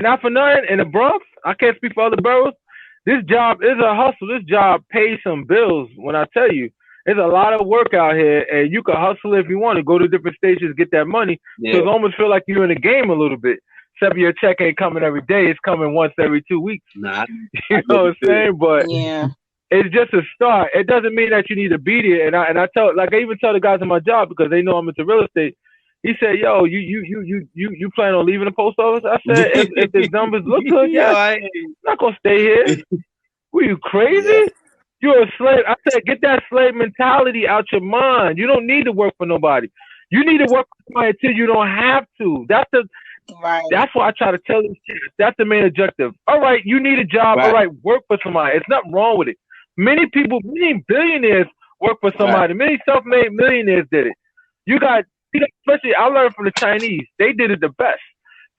not for nothing. In the Bronx, I can't speak for other boroughs. This job is a hustle. This job pays some bills. When I tell you, there's a lot of work out here, and you can hustle if you want to go to different stations, get that money. Yeah. So it almost feel like you're in the game a little bit. Except your check ain't coming every day; it's coming once every 2 weeks. Nah, you know what I'm saying? But it's just a start. It doesn't mean that you need to be there. And I even tell the guys in my job because they know I'm into real estate. He said, "Yo, you plan on leaving the post office?" I said, "If the numbers look good, I'm not gonna stay here. Were you crazy? Yeah. You're a slave." I said, "Get that slave mentality out your mind. You don't need to work for nobody. You need to work for somebody until you don't have to." That's why I try to tell these kids. That's the main objective. All right, you need a job. All right, work for somebody. It's nothing wrong with it. Many billionaires work for somebody. Many self-made millionaires did it. You got especially I learned from the Chinese. They did it the best.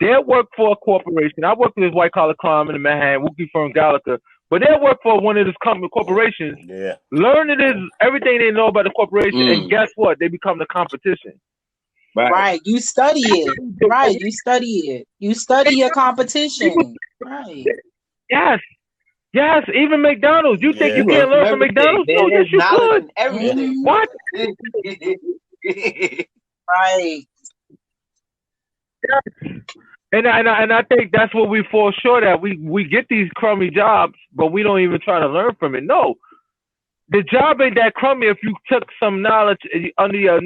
They'll work for a corporation. I work for this white collar crime in Manhattan, Wookie firm Gallagher, but they'll work for one of these corporations. Yeah. Learn it is everything they know about the corporation, and guess what? They become the competition. Right. You study it. Right. You study it. You study your competition. Right. Yes. Yes. Even McDonald's. You think you can't learn from McDonald's? No, yes, you could. Everything. What? Right. And I think that's what we fall short at. We get these crummy jobs, but we don't even try to learn from it. No. The job ain't that crummy if you took some knowledge under your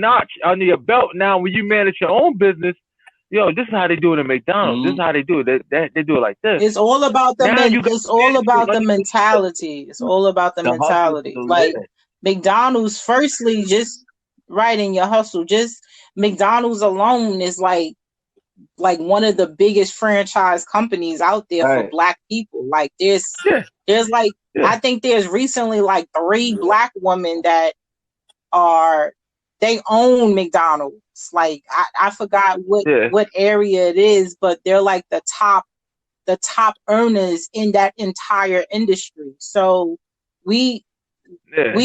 belt. Now, when you manage your own business, this is how they do it in McDonald's. This is how they do it. They do it like this. It's all about the it's all about the mentality. It's all about the mentality. Like McDonald's, firstly, just right in your hustle. Just McDonald's alone is like one of the biggest franchise companies out there for Black people. Like there's like I think there's recently like 3 Black women that they own McDonald's. Like I forgot what area it is, but they're like the top earners in that entire industry. So we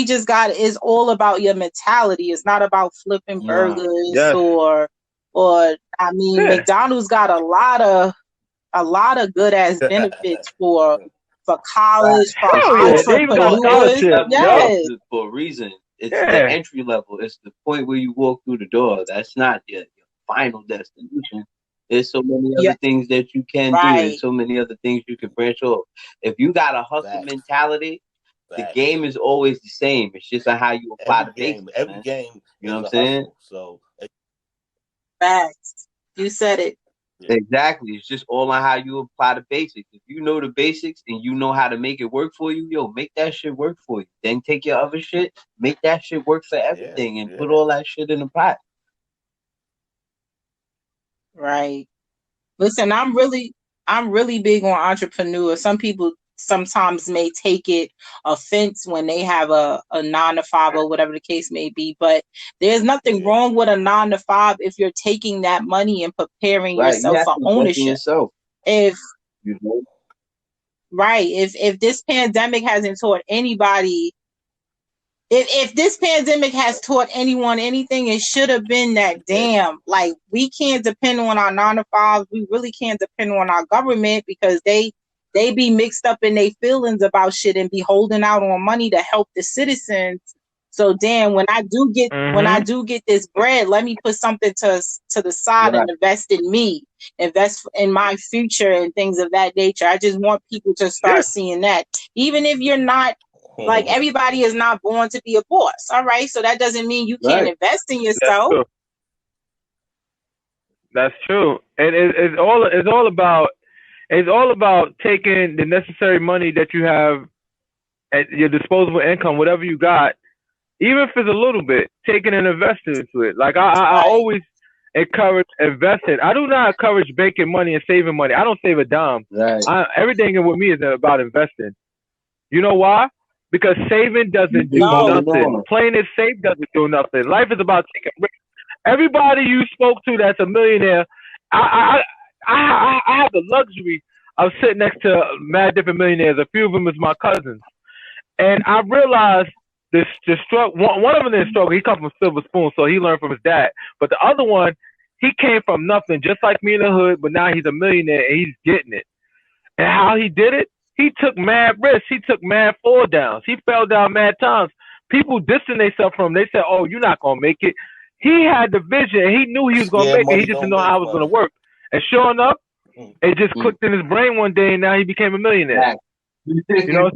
just it's all about your mentality. It's not about flipping burgers or I mean McDonald's got a lot of good ass benefits for college, for entrepreneurs. Yes. For a reason. It's the entry level. It's the point where you walk through the door. That's not your final destination. There's so many other things that you can do. There's so many other things you can branch off. If you got a hustle mentality, the game is always the same. It's just how you apply the game. Every game, you know what I'm saying? So, facts. You said it. Exactly. It's just all on how you apply the basics. If you know the basics and you know how to make it work for you, make that shit work for you. Then take your other shit, make that shit work for everything, and put all that shit in the pot. Right. Listen, I'm really big on entrepreneurs. Some people sometimes may take it offense when they have a 9-to-5 or whatever the case may be, but there's nothing wrong with a 9-to-5 if you're taking that money and preparing yourself for ownership. If this pandemic hasn't taught anybody, if this pandemic has taught anyone anything, it should have been that like we can't depend on our 9-to-5s. We really can't depend on our government because they be mixed up in their feelings about shit and be holding out on money to help the citizens. So when I do get this bread, let me put something to the side and invest in me, invest in my future and things of that nature. I just want people to start seeing that. Even if you're not like everybody is not born to be a boss. All right. So that doesn't mean you can't invest in yourself. That's true. And it's all about taking the necessary money that you have at your disposable income, whatever you got, even if it's a little bit, taking and investing into it. Like I always encourage investing. I do not encourage making money and saving money. I don't save a dime. Everything with me is about investing. You know why? Because saving doesn't do nothing. No. Playing it safe doesn't do nothing. Life is about taking risks. Everybody you spoke to that's a millionaire, I have the luxury of sitting next to mad different millionaires. A few of them is my cousins. And I realized this struggle. One of them didn't struggle. He comes from Silver Spoon, so he learned from his dad. But the other one, he came from nothing, just like me in the hood, but now he's a millionaire and he's getting it. And how he did it? He took mad risks. He took mad fall downs. He fell down mad times. People dissing themselves from him. They said, "Oh, you're not gonna make it." He had the vision. And he knew he was gonna make it. He just didn't know how it was gonna work. And sure enough, it just clicked in his brain one day, and now he became a millionaire. You know,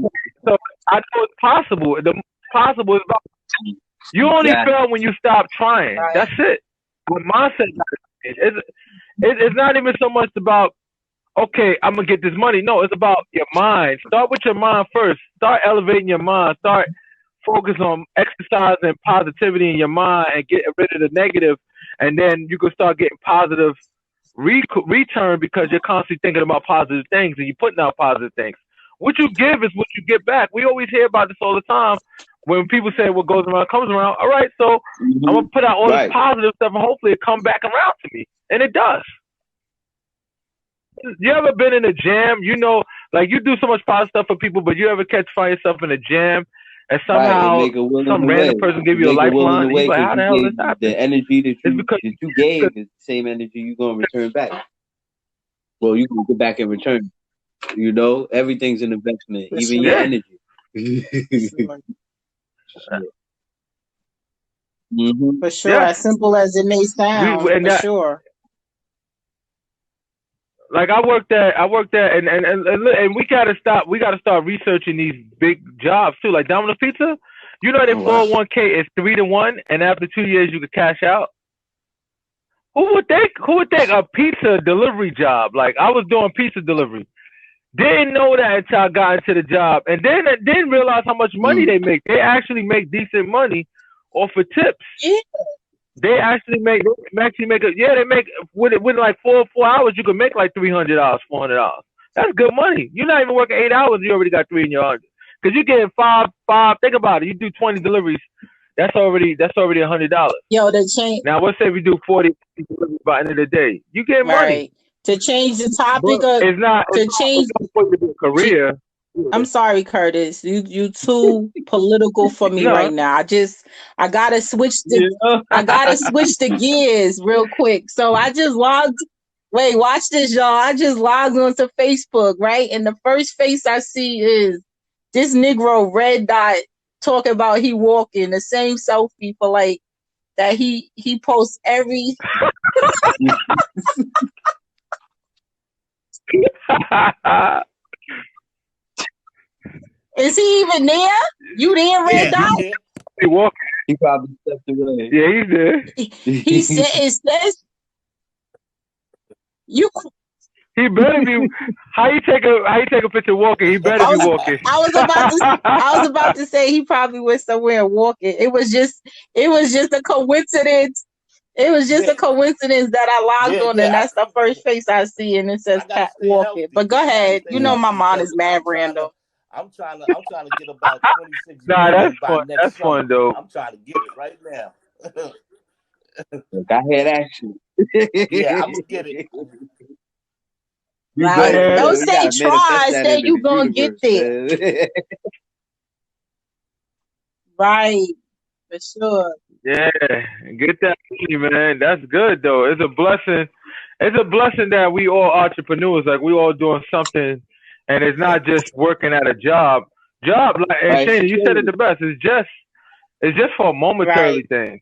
so I know it's possible. The possible is about you only fail when you stop trying. That's it. With mindset, it's not even so much about, okay, I'm gonna get this money. No, it's about your mind. Start with your mind first. Start elevating your mind. Start focus on exercising positivity in your mind and get rid of the negative, and then you can start getting positive return because you're constantly thinking about positive things and you're putting out positive things. What you give is what you get back. We always hear about this all the time, when people say what goes around comes around, all right, so I'm gonna put out all this positive stuff and hopefully it come back around to me. And it does. You ever been in a jam? You know, like you do so much positive stuff for people, but you ever find yourself in a jam and somehow some random person give you a lifeline and you're like, how the hell did that happen? The energy that you gave is the same energy you're gonna return back. Well, you can get back in return. You know, everything's an investment, even your energy. For sure, as simple as it may sound, for sure. Like I worked at, and we gotta stop. We gotta start researching these big jobs too, like Domino's Pizza. You know, their 401k is 3-to-1, and after 2 years you could cash out. Who would think a pizza delivery job? Like I was doing pizza delivery. Didn't know that until I got into the job, and then didn't realize how much money they make. They actually make decent money off of tips. Yeah. They actually make they make with like 4 hours you can make like $300, $400. That's good money. You're not even working 8 hours, you already got 3 in your 100. Because you're getting five. Think about it. You do 20 deliveries. That's already $100. Yo, the change. Now let's say we do 40 deliveries by the end of the day. You get money. To change the topic change the career. I'm sorry, Curtis. You too political for me right now. I gotta switch the gears real quick. So I just logged. Wait, watch this, y'all. I just logged onto Facebook, right? And the first face I see is this Negro red dot talking about he walking the same selfie for like that he posts every. Is he even there? You there, red dot? He walking. He probably stepped away. Yeah, he's there. He said it says you. He better be. How you take a picture walking? He better be walking. I was about to say he probably went somewhere walking. It was just a coincidence. It was just a coincidence that I logged on and that's the first face I see and it says cat walking. But go ahead. You know my mind is mad random. I'm trying to get about 26 Nah, that's fun. That's fun though. I'm trying to get it right now. Look, I had action. Yeah, I'm gonna get it. Don't say try, say you gonna get there. Right, for sure. Yeah, get that money, man. That's good though. It's a blessing. It's a blessing that we all entrepreneurs, like we all doing something, and it's not just working at a job. Like and Shane, you said it the best. It's just for a momentary thing.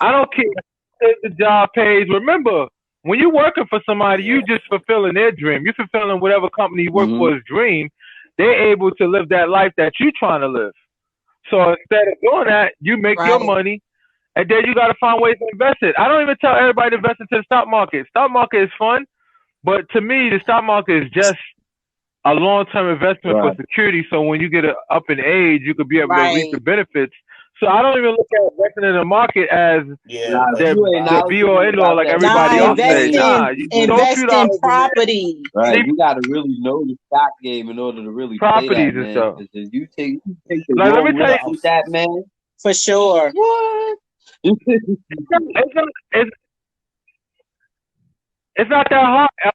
I don't care if the job pays. Remember, when you're working for somebody, you just fulfilling their dream. You're fulfilling whatever company you work for's dream. They're able to live that life that you're trying to live. So instead of doing that, you make your money, and then you got to find ways to invest it. I don't even tell everybody to invest into the stock market. Stock market is fun, but to me, the stock market is just a long-term investment for security. So when you get up in age, you could be able to reap the benefits. So I don't even look at investing in the market as the be or end all like everybody else says. Invest in property. Right, you got to really know the stock game in order to really properties play that, and man. stuff. You take the let me tell you that, man. For sure. What? It's not that hard. I'm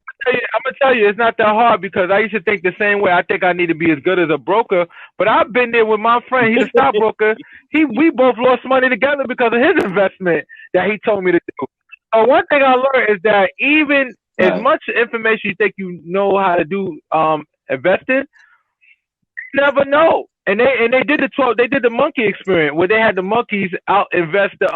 gonna tell you, it's not that hard because I used to think the same way. I think I need to be as good as a broker, but I've been there with my friend. He's a stockbroker. We both lost money together because of his investment that he told me to do. So one thing I learned is that even as much information you think you know how to do investing, you never know. And they did the monkey experiment where they had the monkeys out invest the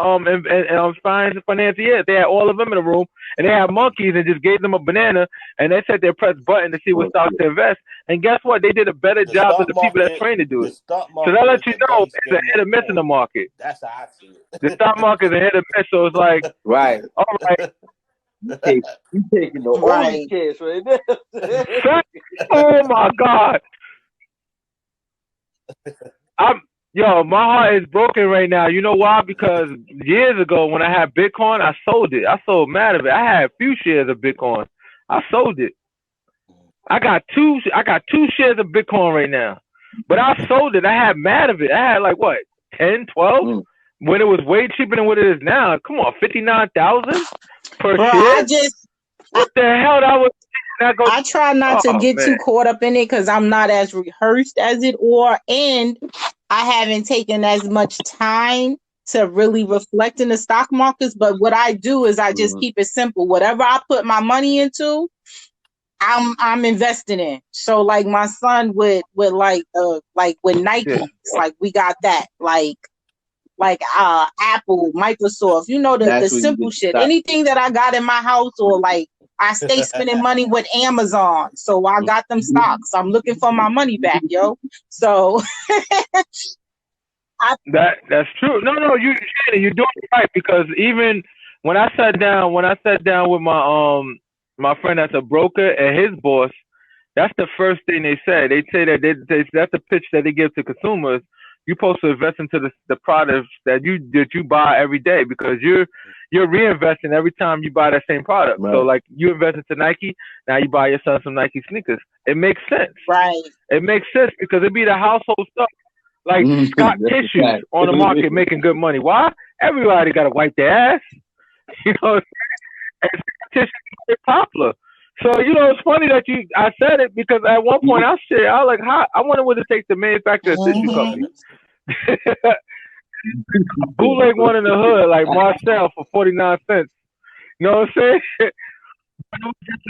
financiers. They had all of them in a room and they had monkeys and just gave them a banana and they said they press button to see what stocks to invest. And guess what? They did a better job than the people that's trained to do it. So that lets you know it's a hit or miss in the market. That's how I see it. The stock market is a hit or miss, so it's like all right. You taking the only case right now. Oh my God. My heart is broken right now. You know why? Because years ago when I had Bitcoin, I sold it. I sold mad of it. I had a few shares of Bitcoin. I sold it. I got two shares of Bitcoin right now. But I sold it. I had mad of it. I had like what? 10, 12 when it was way cheaper than what it is now. Come on, 59,000 per Bro, share. What the hell? I try not to get too caught up in it because I'm not as rehearsed as it or, and I haven't taken as much time to really reflect in the stock markets. But what I do is I just keep it simple. Whatever I put my money into, I'm investing in. So like my son with like with Nike, like we got that. Like Apple, Microsoft, the simple shit. Anything that I got in my house, or like I stay spending money with Amazon. So I got them stocks. I'm looking for my money back, yo. So that's true. No, you're doing it right, because even when I sat down with my friend that's a broker and his boss, that's the first thing they said. They say that that's the pitch that they give to consumers. You're supposed to invest into the products that you buy every day, because you're reinvesting every time you buy that same product. Right. So like you invest into Nike, now you buy your son some Nike sneakers. It makes sense. Right. It makes sense because it be the household stuff. Like Scott tissues on the market making good money. Why? Everybody got to wipe their ass. You know, and tissues are popular. So, it's funny that I said it, because at one point I was like, I wonder what it takes to manufacture a tissue company. Bootleg one in the hood, like Marcel for 49 cents. You know what I'm saying?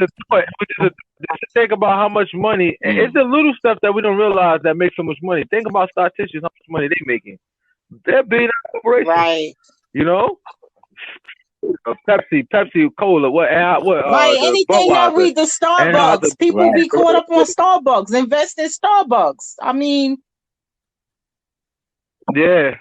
Just to think about how much money, and it's the little stuff that we don't realize that makes so much money. Think about Star Tissues, how much money they making. They're being a corporation. Right. Pepsi, Cola, what? Right, anything that read the Starbucks, people be caught up on Starbucks, invest in Starbucks. I mean, yeah,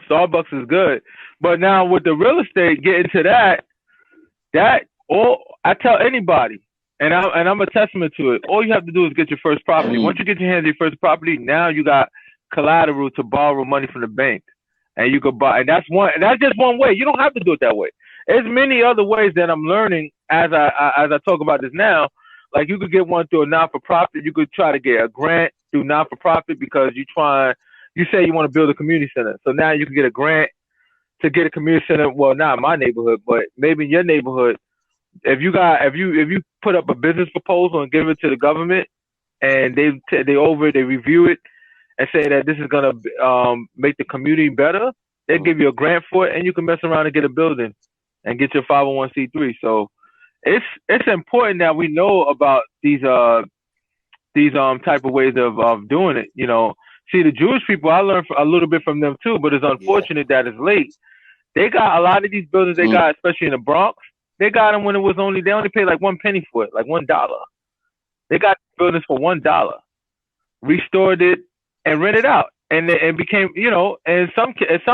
Starbucks is good, but now with the real estate, getting to that all I tell anybody, and I'm a testament to it. All you have to do is get your first property. Once you get your hands on your first property, now you got collateral to borrow money from the bank. And you could buy, and that's just one way. You don't have to do it that way. There's many other ways that I'm learning as I talk about this now. Like you could get one through a not-for-profit. You could try to get a grant through not-for-profit because you say you want to build a community center. So now you can get a grant to get a community center. Well, not in my neighborhood, but maybe in your neighborhood. If you put up a business proposal and give it to the government, and they review it, and say that this is gonna make the community better, they give you a grant for it, and you can mess around and get a building and get your 501c3. So it's important that we know about these type of ways of doing it. See, the Jewish people, I learned a little bit from them too, but it's unfortunate that it's late. They got a lot of these buildings. They got, especially in the Bronx, they got them when they only paid like 1 penny for it, like $1. They got buildings for $1, restored it, and rent it out, and it became, and some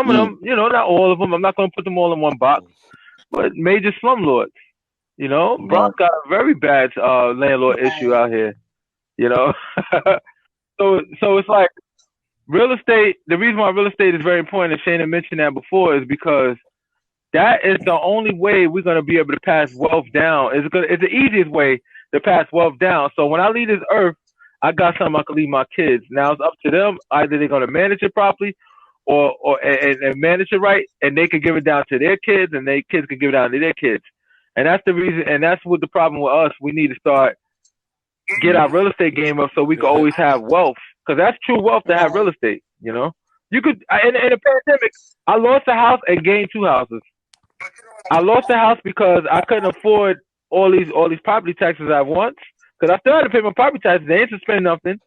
of them, not all of them. I'm not going to put them all in one box, but major slumlords. Bronx got a very bad landlord issue out here. So it's like real estate. The reason why real estate is very important, and Shana mentioned that before, is because that is the only way we're going to be able to pass wealth down. It's the easiest way to pass wealth down. So when I leave this earth, I got something I can leave my kids. Now it's up to them. Either they're going to manage it properly or manage it right, and they can give it down to their kids, and their kids can give it down to their kids. And that's the reason, and that's what the problem with us. We need to get our real estate game up so we can always have wealth, because that's true wealth to have real estate. You could, in a pandemic, I lost a house and gained 2 houses. I lost the house because I couldn't afford all these property taxes at once. Because I still had to pay my property taxes. They ain't suspend nothing.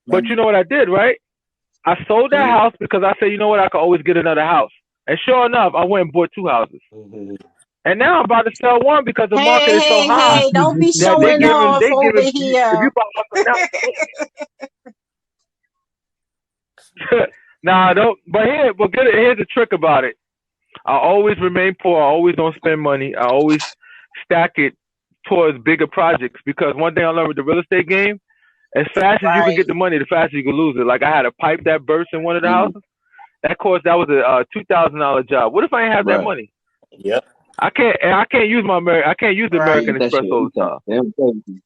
But you know what I did, right? I sold that house because I said, you know what, I could always get another house. And sure enough, I went and bought 2 houses. And now I'm about to sell one because the market is so high. Hey, don't be showing off over here. If you buy nah, don't. But here's the trick about it. I always remain poor. I always don't spend money. I always stack it towards bigger projects, because one thing I learned with the real estate game, as fast as you can get the money, the faster you can lose it. Like I had a pipe that burst in one of the houses. That was a $2,000 job. What if I ain't have that money? Yep. I can't use the American Express all the time.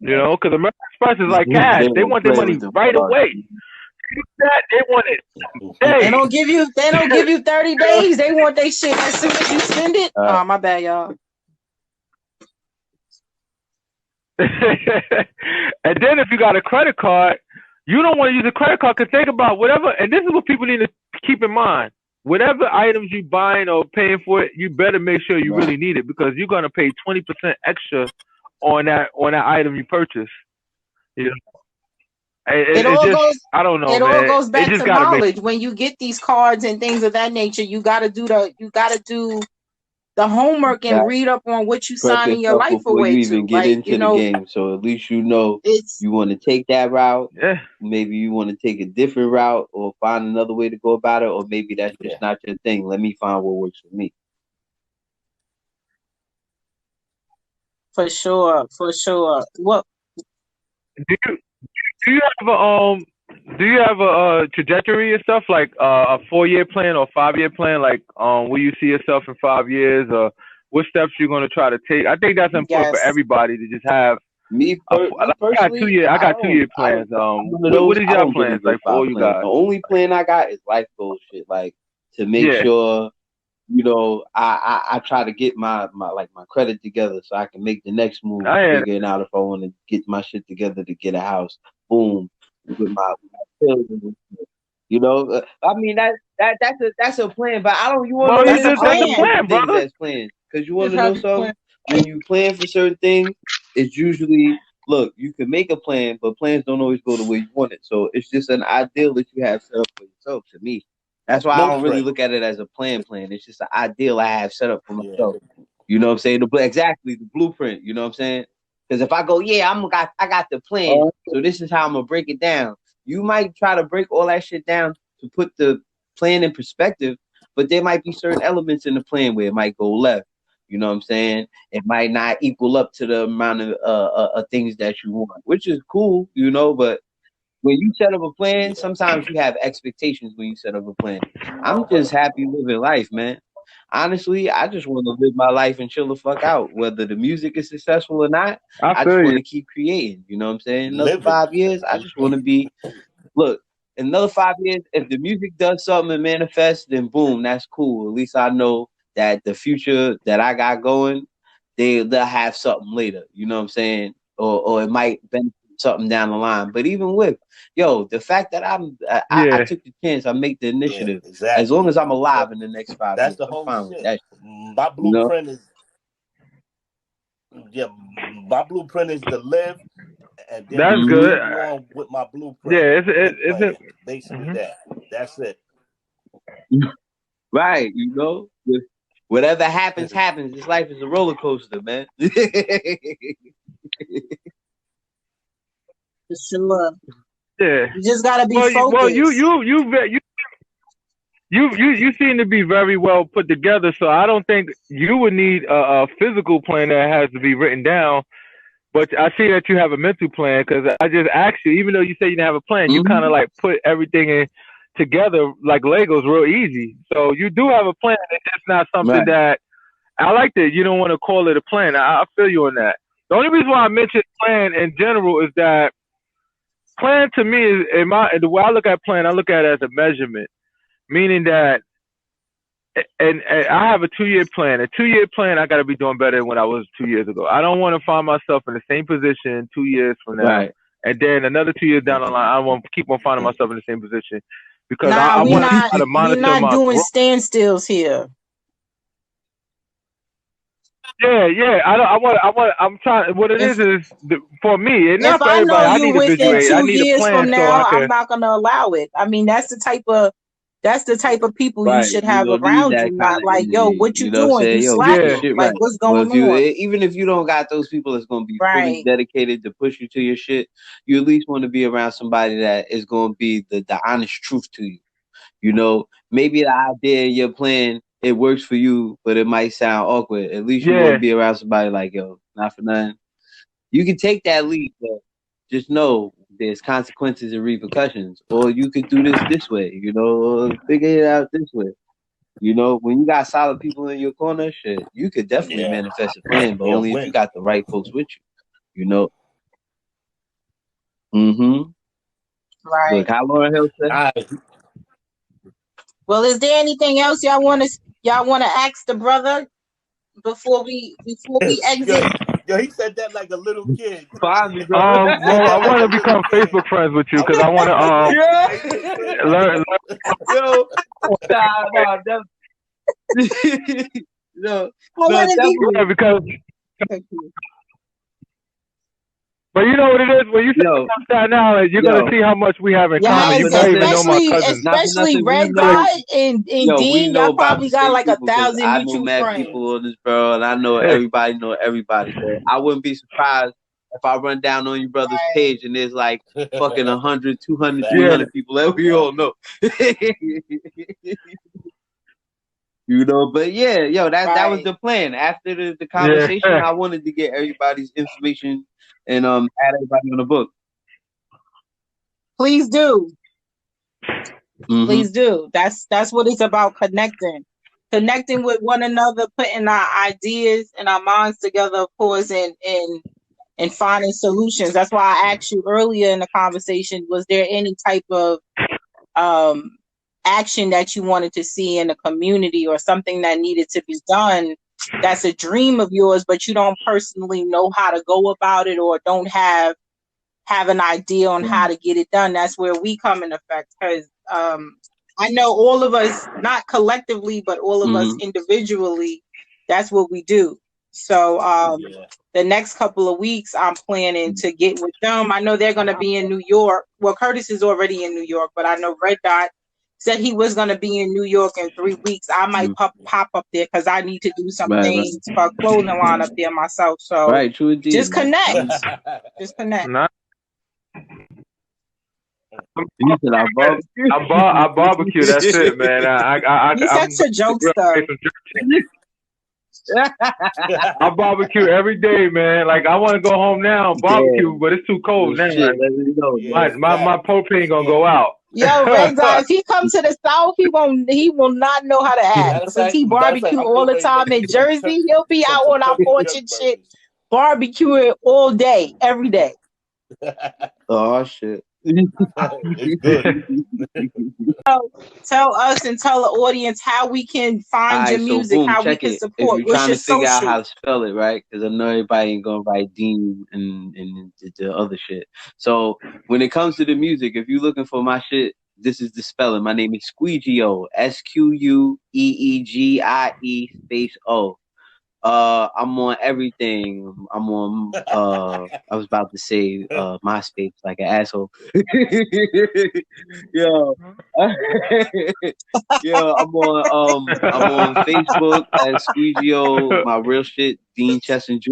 Because American Express is like cash. They want their money right away. that, they want it They today. don't give you 30 days. They want their shit as soon as you send it. Oh, my bad, y'all. And then if you got a credit card, you don't want to use a credit card because think about whatever, and this is what people need to keep in mind. Whatever items you buying or paying for it, you better make sure you really need it because you're gonna pay 20% extra on that item you purchase. You know, It all just, goes. I don't know, It man. all goes back just to knowledge. When you get these cards and things of that nature, you gotta do the homework and read up on what you Prep signing your yourself life before you away even to. get Like, into the game, so at least you know it's you want to take that route. Yeah. Maybe you want to take a different route or find another way to go about it, or maybe that's just not your thing. Let me find what works for me. for sure. What? Do you have a trajectory and stuff like a 4-year plan or 5-year plan? Like, will you see yourself in 5 years, or what steps you're going to try to take? I think that's important for Yes. everybody to just have. Me I got 2 year. I got 2-year plans. What is your plans like for all you guys? The only plan I got is life goal shit, like to make sure, you know, I try to get my credit together so I can make the next move, figuring out if I want to get my shit together to get a house. Boom, with my children. You know, I mean that's a plan, but I don't. You want to know? That's a plan, brother. That's plans, because you want to know something. When you plan for certain things, it's usually look. You can make a plan, but plans don't always go the way you want it. So it's just an ideal that you have set up for yourself. To me, that's why I don't really look at it as a plan. It's just an ideal I have set up for myself. You know what I'm saying? Exactly the blueprint. You know what I'm saying? Because if I go, I got the plan. So this is how I'm gonna break it down. You might try to break all that shit down to put the plan in perspective, but there might be certain elements in the plan where it might go left. You know what I'm saying? It might not equal up to the amount of things that you want, which is cool, you know. But when you set up a plan, sometimes you have expectations when you set up a plan. I'm just happy living life, man. Honestly, I just want to live my life and chill the fuck out. Whether the music is successful or not, I just want to keep creating. You know what I'm saying? Another 5 years, I just want to be. Look, in another 5 years, if the music does something and manifests, then boom, that's cool. At least I know that the future that I got going, they'll have something later. You know what I'm saying? Or it might benefit something down the line. But even with the fact that I took the chance, I make the initiative. Yeah, exactly. As long as I'm alive in the next 5 years, that's the whole fine shit. With that. My blueprint is my blueprint is to live, and then that's good. On with my blueprint. Yeah, it's basically that's it. Right, you know. Whatever happens. This life is a roller coaster, man. For sure. Yeah. You just gotta be focused. Well, you seem to be very well put together, so I don't think you would need a physical plan that has to be written down. But I see that you have a mental plan because I just asked you, even though you say you didn't have a plan, you kind of like put everything in together like Legos real easy. So you do have a plan. It's just not something that I like that you don't want to call it a plan. I feel you on that. The only reason why I mentioned plan in general is that plan to me is the way I look at plan, I look at it as a measurement, meaning that and I have a 2-year plan. A 2-year plan, I got to be doing better than what I was 2 years ago. I don't want to find myself in the same position 2 years from now. Right. And then another 2 years down the line, I want to keep on finding myself in the same position because I we're want to try to monitor not my doing growth. standstills here. Yeah. I'm trying. What it is for me, and not for everybody. I need to visualize. I need a plan from now, so I can. I'm not going to allow it. I mean, that's the type of people you should have around you. Not like, what you doing? You slacking? Like, what's going on? Even if you don't got those people that's going to be fully dedicated to push you to your shit, you at least want to be around somebody that is going to be the honest truth to you. You know, maybe the idea in your plan, it works for you, but it might sound awkward. At least you want to be around somebody like, not for nothing. You can take that leap, but just know there's consequences and repercussions. Or you could do this way, you know, or figure it out this way. You know, when you got solid people in your corner, shit, you could definitely manifest a plan, but only if you got the right folks with you, you know. Right. Look, how Lauren Hill said. All right. Well, is there anything else y'all want to ask the brother before we Yo, exit? he said that like a little kid. Find me, bro. He said Well, I that like want a to little become kid. Facebook friends with you I because I want want to to be Facebook friends. learn. Yo, nah, no, I want to be. Yeah, definitely. because but you know what it is when you say Yo, Staten Island, you're gonna yo, see how much we have in not common. Yes, You for might even nothing. know my cousins. Not for especially nothing. We Red know, Dot and we Dean. know Y'all about probably the got same like people because 1,000 I know mutual mad friends. people on this, bro, and I know everybody know everybody. So I wouldn't be surprised if I run down on your brother's page and there's like fucking 100, 200, Yeah. 300 people that we all know. You know, but yeah, yo, that was Right. the plan. After the conversation, Yeah. I wanted to get everybody's information and add everybody on the book. Please do. Mm-hmm. Please do. That's what it's about, connecting with one another, putting our ideas and our minds together, of course, and finding solutions. That's why I asked you earlier in the conversation, was there any type of action that you wanted to see in the community or something that needed to be done that's a dream of yours, but you don't personally know how to go about it or don't have an idea on how to get it done? That's where we come in effect, because I know all of us, not collectively, but all of us individually, that's what we do. So the next couple of weeks, I'm planning to get with them. I know they're going to be in New York. Well, Curtis is already in New York, but I know Red Dot said he was going to be in New York in 3 weeks. I might pop up there because I need to do some things for a clothing line up there myself. So Right, true indeed. just connect. Just connect. Nah. You said I barbecue. That's it, man. You're such a jokester. I barbecue every day, man. Like I want to go home now and barbecue, but it's too cold now. Shit, let me know. My propane gonna go out. Yo, Red Dot, if he comes to the South, he will not know how to act. Since he barbecue all the time in Jersey, he'll be out on our porch and shit, barbecuing all day, every day. Oh shit. It's good. Tell us and tell the audience how we can find your music, how we can support. If you're What's trying your to figure out social? how to spell it, right? Because I know everybody ain't gonna write Dean and the other shit. So when it comes to the music, if you're looking for my shit, this is the spelling. My name is Squeegio, SQUEEGIE space O. I'm on everything. I'm on I was about to say MySpace like an asshole. Yo. Yo, I'm on Facebook as Squeegio, my real shit, Dean Chesson Jr.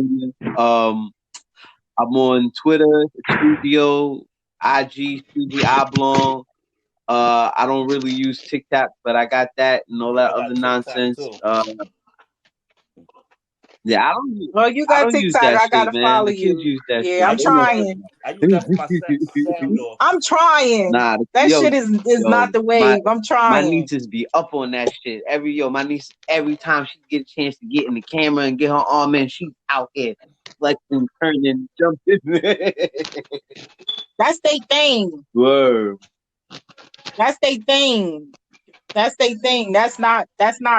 I'm on Twitter, Squeegio, IG, Squeegee Oblong. I don't really use TikTok, but I got that and all that other nonsense. Yeah, I don't. Well, you I got don't use TikTok. that I shit, gotta man. follow The kids you. use that shit. Yeah, I'm trying. I use that for my sound off. I'm trying. Nah, That shit is not the wave. I'm My trying. nieces be up on that shit. My niece, every time she get a chance to get in the camera and get her arm in, she's out here flexing, turning, jumping. That's their thing. Word. That's their thing. That's their thing. That's not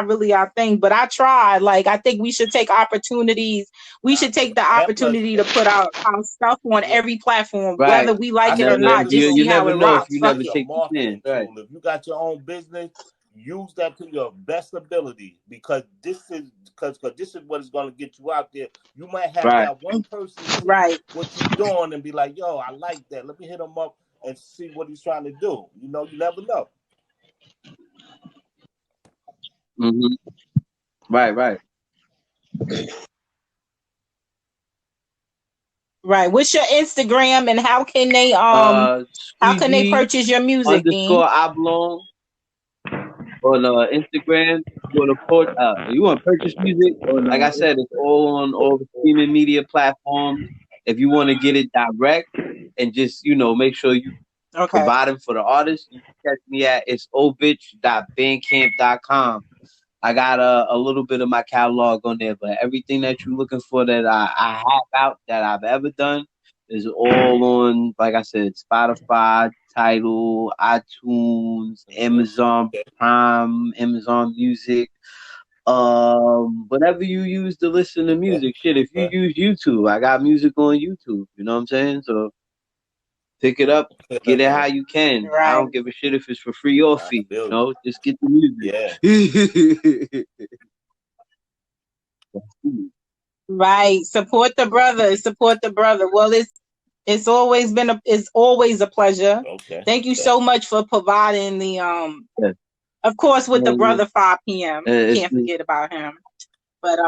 really our thing. But I try. Like, I think we should take opportunities. We should take the opportunity to put our stuff on every platform, Right. whether we like it or not. Just see how it rocks. You Fuck never it. take the chance. Right. If you got your own business, use that to your best ability, because this is what is going to get you out there. You might have that one person see what you're doing and be like, yo, I like that. Let me hit him up and see what he's trying to do. You know, you never know. Mm-hmm. Right. Right. What's your Instagram and how can they purchase your music? _Oblong on Instagram. You want to purchase music? Like I said, it's all on all the streaming media platforms. If you want to get it direct and just make sure you provide them for the artist, you can catch me at itsovich.bandcamp.com. I got a little bit of my catalog on there, but everything that you're looking for that I have out that I've ever done is all on, like I said, Spotify, Tidal, iTunes, Amazon Prime, Amazon Music, whatever you use to listen to music. Shit, if you use YouTube, I got music on YouTube. You know what I'm saying? So pick it up, get it how you can. I Right. don't give a shit if it's for free or fee. You know, just get the music. Yeah. Right. Support the brother. Support the brother. Well, it's always a pleasure. Okay. Thank you so much for providing the Yeah. of course with the brother 5 p.m. Can't forget about him. But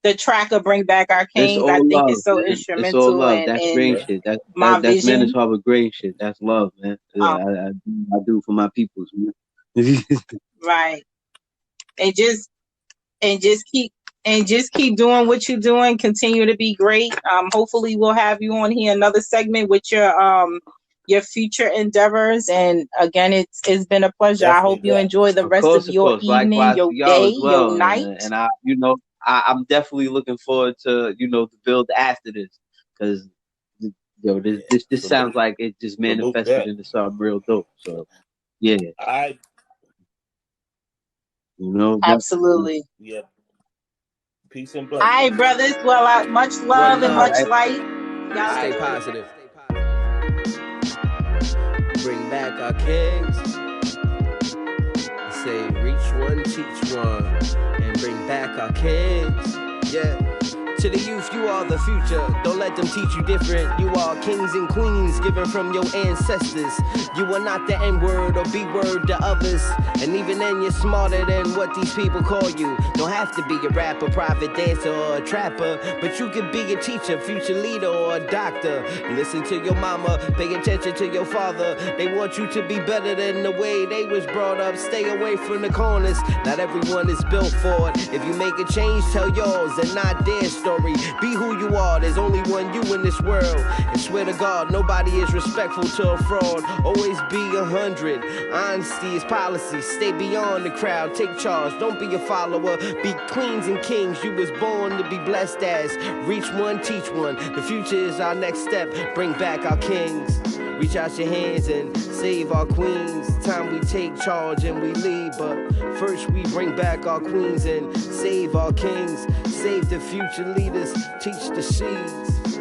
the track of Bring Back Our Kings, I think love, is so man. instrumental. It's all love. That's in green shit. That's my that's vision. Menace Harbor green shit. That's love, man. I do for my peoples, man. Right. And just keep doing what you're doing. Continue to be great. Hopefully we'll have you on here another segment with your future endeavors. And again, it's been a pleasure. Definitely, I hope you enjoy the rest of your evening, Likewise your to y'all day, as well. your night. And I'm definitely looking forward to the build after this, because this sounds like it just manifested into something real dope. So yeah, absolutely. Yeah. Peace and All blessings. right, brothers. Well, much love and much light. Y'all Stay positive. Bring back our kings. Say, reach one, teach one, and bring back our kings. Yeah. To the youth, you are the future. Don't let them teach you different. You are kings and queens given from your ancestors. You are not the N-word or B-word to others. And even then, you're smarter than what these people call you. Don't have to be a rapper, private dancer, or a trapper. But you could be a teacher, future leader, or a doctor. Listen to your mama, pay attention to your father. They want you to be better than the way they was brought up. Stay away from the corners. Not everyone is built for it. If you make a change, tell yours and not theirs. Be who you are, there's only one you in this world. And swear to God, nobody is respectful to a fraud. Always be 100. Honesty is policy. Stay beyond the crowd, take charge, don't be a follower. Be queens and kings you was born to be blessed as. Reach one, teach one. The future is our next step. Bring back our kings. Reach out your hands and save our queens. Time we take charge and we lead, but first we bring back our queens and save our kings. Save the future leaders, teach the seeds.